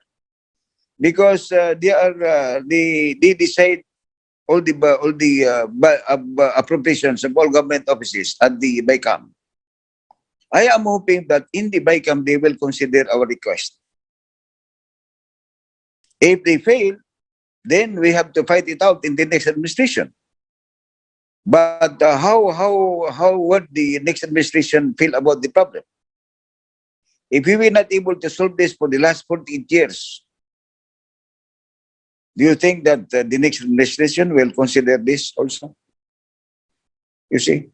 because they decide all the appropriations of all government offices at the BICAM. I am hoping that in the BICAM they will consider our request. If they fail, then we have to fight it out in the next administration. But how would the next administration feel about the problem? If we were not able to solve this for the last 48 years, do you think that the next administration will consider this also? You see?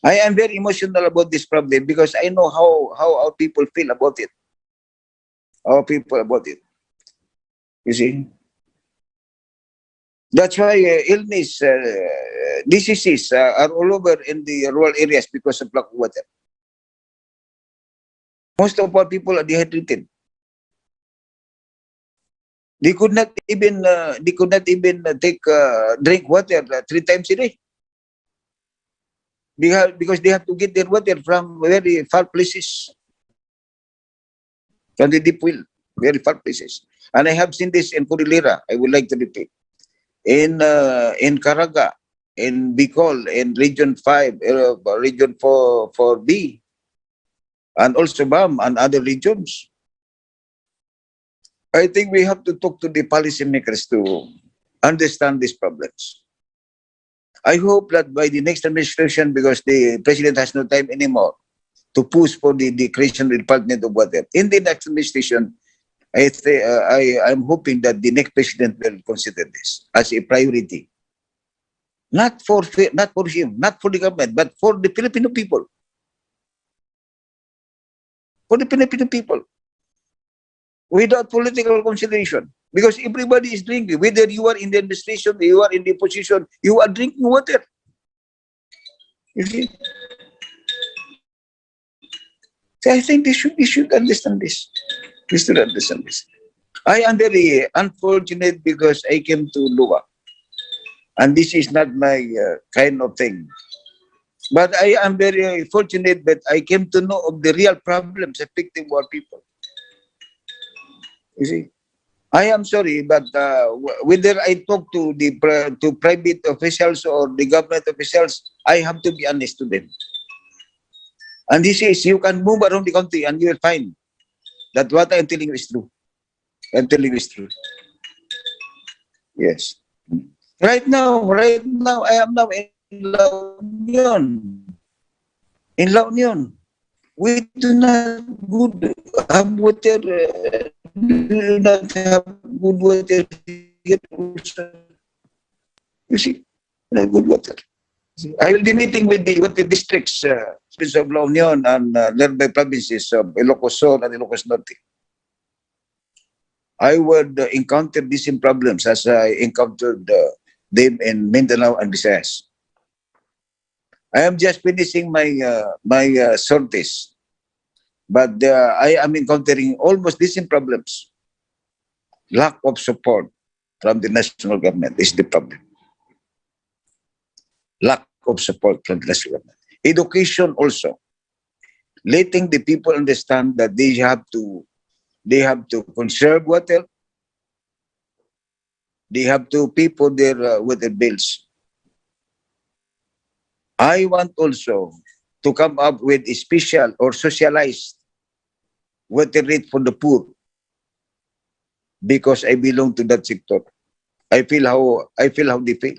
I am very emotional about this problem because I know how our people feel about it. Our people about it. You see? That's why illness, diseases are all over in the rural areas because of lack of water. Most of our people are dehydrated. They could not even take drink water 3 times a day. Because they have to get their water from very far places, from the deep well, very far places. And I have seen this in Cordillera. I would like to repeat in Caraga, in Bicol, in Region 5, Region 4B, and also BAM and other regions. I think we have to talk to the policymakers to understand these problems. I hope that by the next administration, because the president has no time anymore to push for the creation of the Department of Water. In the next administration, I'm hoping that the next president will consider this as a priority. Not for him, not for the government, but for the Filipino people. For the Filipino people. Without political consideration. Because everybody is drinking. Whether you are in the administration, you are in the opposition, you are drinking water. You see? So I think they should understand this. We should understand this. I am very unfortunate because I came to Lua. And this is not my kind of thing. But I am very fortunate that I came to know of the real problems affecting our people. You see? I am sorry, but whether I talk to the private officials or the government officials, I have to be honest to them. And this is, you can move around the country and you will find that what I am telling you is true. I'm telling you is true. Yes. Right now, I am now in La Union. In La Union. We do not have water. Do not have good water here also. You see, not good water. I will be meeting with the districts, of La Union and nearby provinces of Ilocos Sur and Ilocos Norte. I would encounter these same problems as I encountered them in Mindanao and Visayas. I am just finishing my sorties, but I am encountering almost the same problems. Lack of support from the national government is the problem. Lack of support from the national government. Education also. Letting the people understand that they have to conserve water. They have to pay for their water bills. I want also to come up with a special or socialized water rate for the poor, because I belong to that sector. I feel how they feel.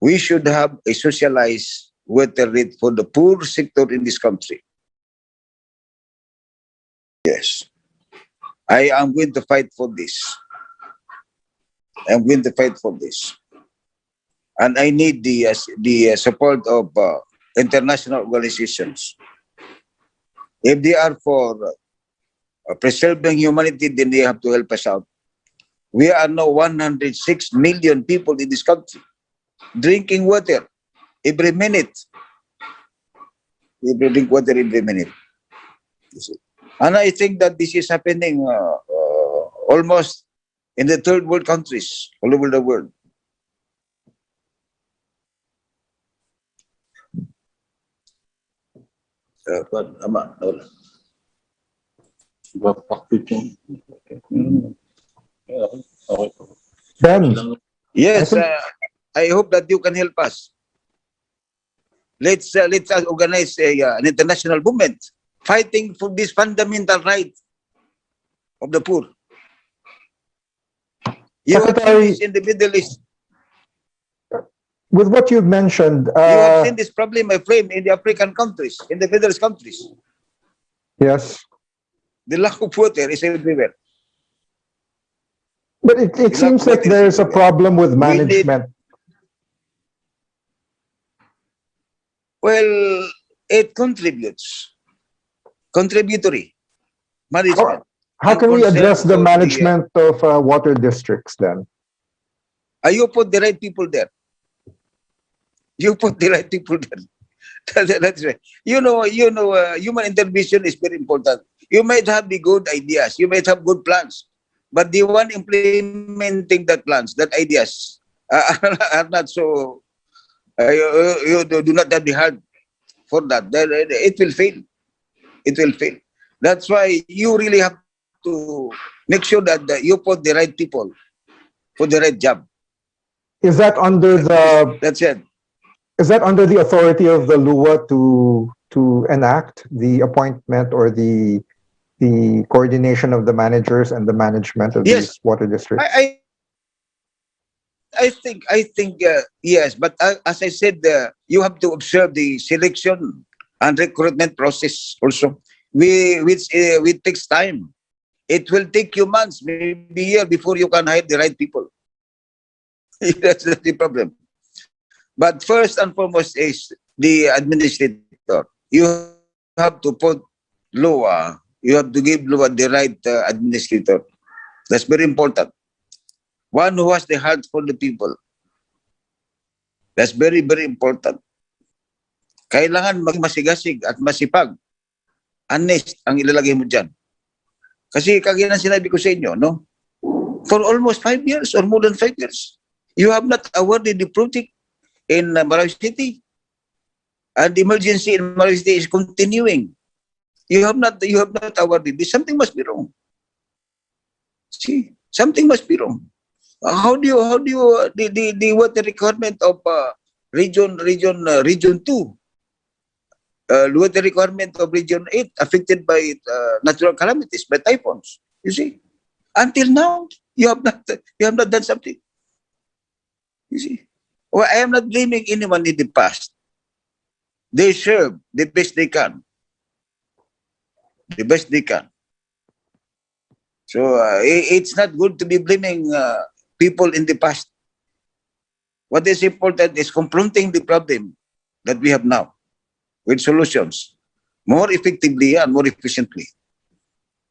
We should have a socialized water rate for the poor sector in this country. Yes. I am going to fight for this. I'm going to fight for this. And I need the support of international organizations. If they are for preserving humanity, then they have to help us out. We are now 106 million people in this country drinking water every minute. We drink water every minute. And I think that this is happening almost in the third world countries all over the world. Ben, Yes, I hope that you can help us. Let's organize an international movement fighting for this fundamental right of the poor. You have seen this in the Middle East. with what you've mentioned, You have seen this problem, my friend, in the African countries, in the Middle East countries. Yes. The lack of water is everywhere. But it seems like there's a problem with management. Well, it contributory management. How can we concern address the about management of water districts then? You put the right people there. You put the right people there. That's right. Human intervention is very important. You might have the good ideas, you might have good plans, but the one implementing that plans, that ideas, are not so. You do not have the heart for that. Then it will fail. It will fail. That's why you really have to make sure that you put the right people for the right job. Is that under the That's it. Is that under the authority of the LUA to enact the appointment or the coordination of the managers and the management of Yes. these water districts? I think yes, but as I said, you have to observe the selection and recruitment process also, which takes time. It will take you months, maybe a year before you can hire the right people. That's the problem. But first and foremost is the administrator. You have to put LUA. You have to give LUA the right administrator. That's very important. One who has the heart for the people. That's very, very important. Kailangan magmasigasig at masipag. Honest ang ilalagay mo dyan. Kasi kagaya ng sinabi ko sa inyo, no? For almost 5 years or more than 5 years, you have not awarded the project in Marawi City. And the emergency in Marawi City is continuing. You have not awarded this. Something must be wrong. See, something must be wrong. How do you the water requirement of region 2, water requirement of region 8 affected by natural calamities, by typhoons? You see, until now you have not done something. You see, well, I am not blaming anyone in the past. They serve the best they can. The best they can. So it's not good to be blaming people in the past. What is important is confronting the problem that we have now with solutions more effectively and more efficiently.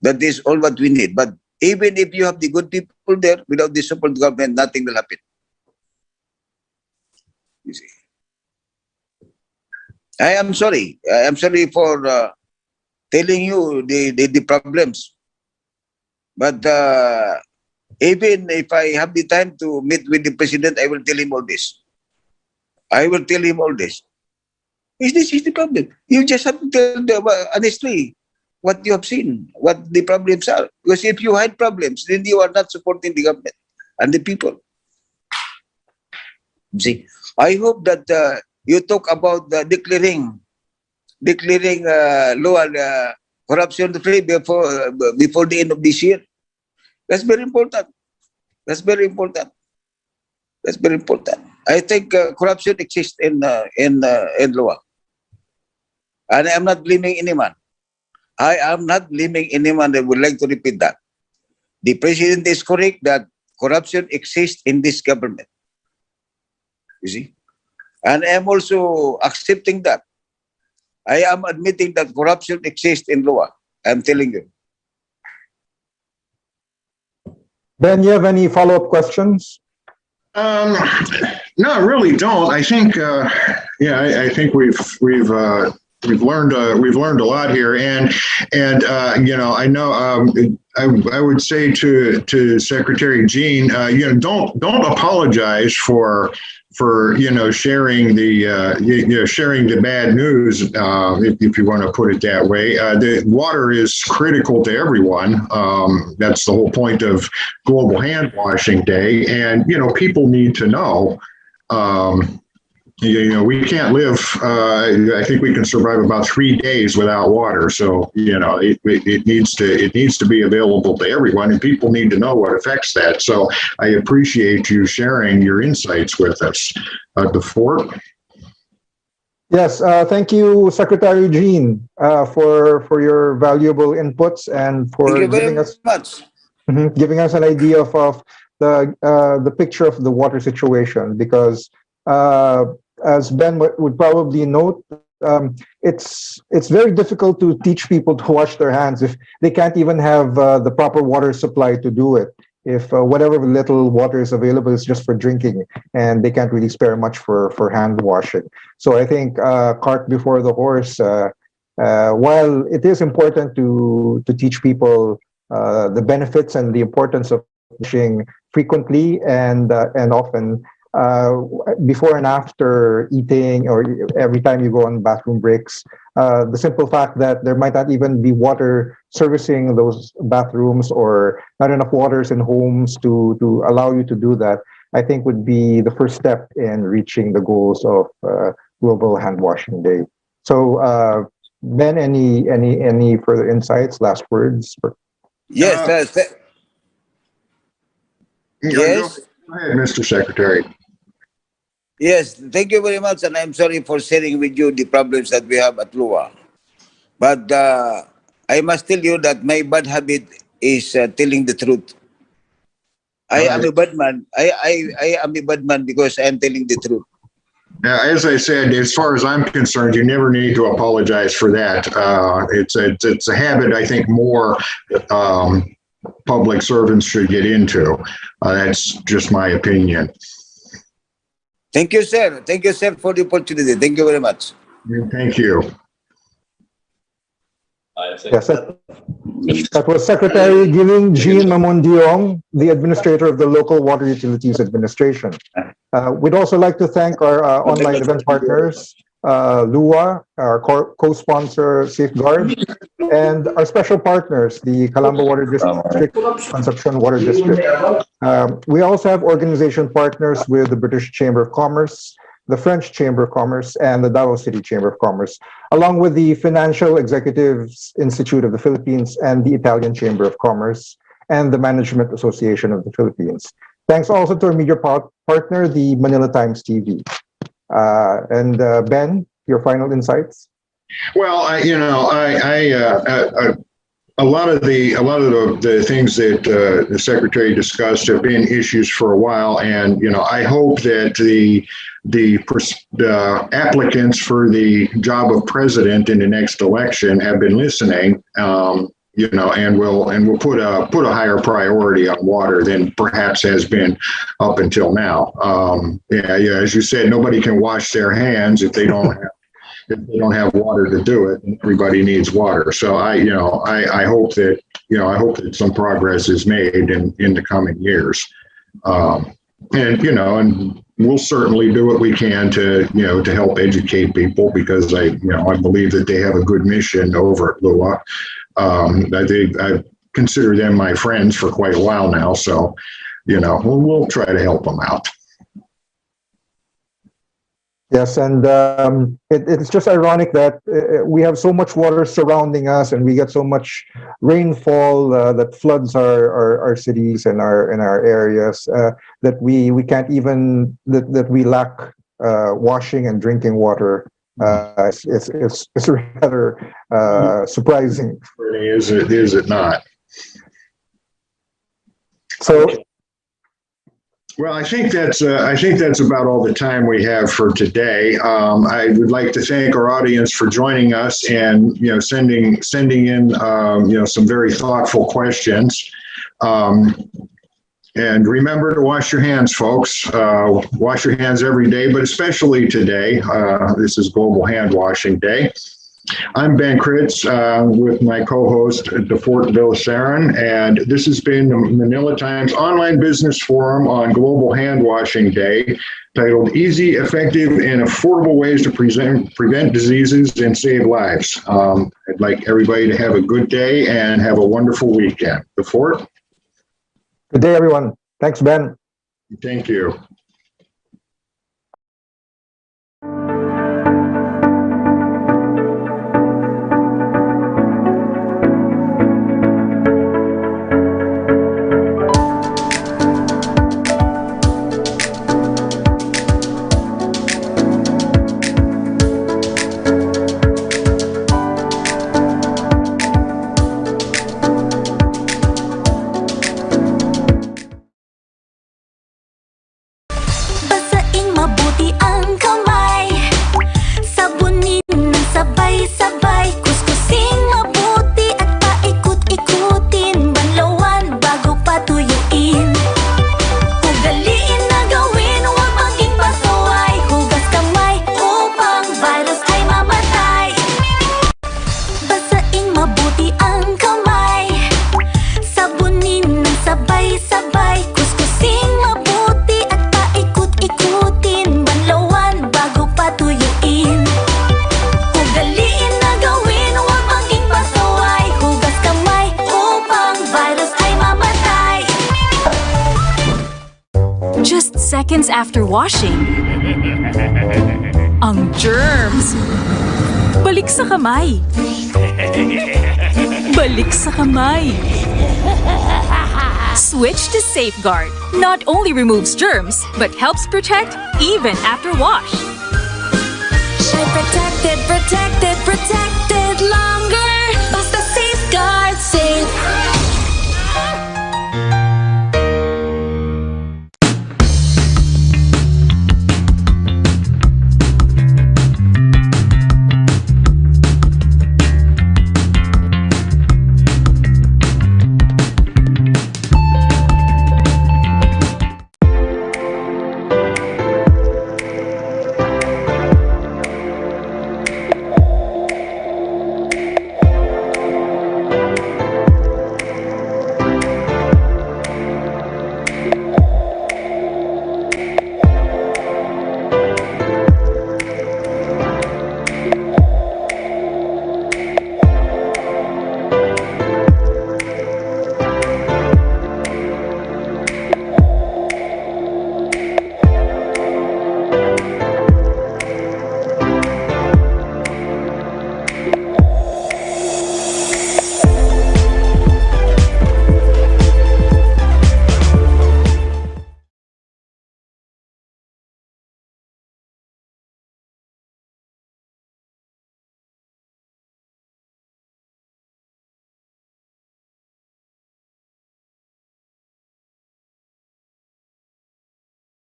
That is all what we need. But even if you have the good people there, without the support of the government, nothing will happen. You see. I am sorry. I am sorry for telling you the problems. But even if I have the time to meet with the president, I will tell him all this. I will tell him all this. This is the problem. You just have to tell them honestly what you have seen, what the problems are. Because if you hide problems, then you are not supporting the government and the people. See, I hope that you talk about declaring law corruption-free before the end of this year. That's very important. That's very important. That's very important. I think corruption exists in law, and I am not blaming anyone. I am not blaming anyone. I would like to repeat that. The president is correct that corruption exists in this government. You see, and I am also accepting that. I am admitting that corruption exists in law. I am telling you. Ben, you have any follow-up questions? No, I really don't. I think, I think we've learned a lot here, and I know I would say to Secretary Jean, don't apologize for sharing the bad news, if you want to put it that way. The water is critical to everyone. That's the whole point of Global Hand Washing Day, and people need to know. We can't live. I think we can survive about 3 days without water. So it needs to be available to everyone, and people need to know what affects that. So I appreciate you sharing your insights with us. The Fort. Yes, thank you, Secretary Jean, for your valuable inputs and Thank for you very much. giving us an idea of the picture of the water situation. Because as Ben would probably note, it's very difficult to teach people to wash their hands if they can't even have the proper water supply to do it. If whatever little water is available is just for drinking, and they can't really spare much for hand washing. So I think cart before the horse. While it is important to teach people the benefits and the importance of washing frequently and often, uh, before and after eating or every time you go on bathroom breaks. The simple fact that there might not even be water servicing those bathrooms or not enough waters in homes to allow you to do that, I think would be the first step in reaching the goals of Global Hand Washing Day. So, Ben, any further insights, last words? Yes, Uh, Go yes, ahead, Mr. Secretary. yes. Thank you very much, and I'm sorry for sharing with you the problems that we have at Lua. But I must tell you that my bad habit is telling the truth. I am Uh, a bad man. I am a bad man because I am telling the truth. Now, as I said, as far as I'm concerned, you never need to apologize for that. It's a habit I think more um, public servants should get into. That's just my opinion. Thank you, sir. Thank you, sir, for the opportunity. Thank you very much. Thank you. Yes, that was Secretary Giling Jean Mamondiong, the administrator of the Local Water Utilities Administration. We'd also like to thank our online event partners, LUA, our co-sponsor Safeguard, and our special partners, the Calamba Water District, Concepcion Water District. We also have organization partners with the British Chamber of Commerce, the French Chamber of Commerce, and the Davao City Chamber of Commerce, along with the Financial Executives Institute of the Philippines and the Italian Chamber of Commerce and the Management Association of the Philippines. Thanks also to our media partner, the Manila Times TV. And Ben, your final insights? Well, a lot of the things that the secretary discussed have been issues for a while, and I hope that the applicants for the job of president in the next election have been listening. And will put a higher priority on water than perhaps has been up until now. As you said, nobody can wash their hands if they don't have water to do it. Everybody needs water. So I hope that some progress is made in the coming years. And we'll certainly do what we can to help educate people, because I believe that they have a good mission over at LUA. I consider them my friends for quite a while now, so we'll try to help them out. Yes, and it's just ironic that we have so much water surrounding us, and we get so much rainfall that floods our cities and our areas, that we can't even that we lack washing and drinking water. It's rather surprising. Is it not? So. Well, I think that's about all the time we have for today. I would like to thank our audience for joining us and sending in some very thoughtful questions. And remember to wash your hands, folks. Wash your hands every day, but especially today. This is Global Hand Washing Day. I'm Ben Kritz with my co-host, DeFort Villasaran, and this has been the Manila Times Online Business Forum on Global Hand Washing Day, titled Easy, Effective, and Affordable Ways to Prevent Diseases and Save Lives. I'd like everybody to have a good day and have a wonderful weekend. DeFort? Good day, everyone. Thanks, Ben. Thank you. seconds after washing, ang germs balik sa kamay. Balik sa kamay. Switch to Safeguard. Not only removes germs, but helps protect even after wash. Shine protected, protected, protected.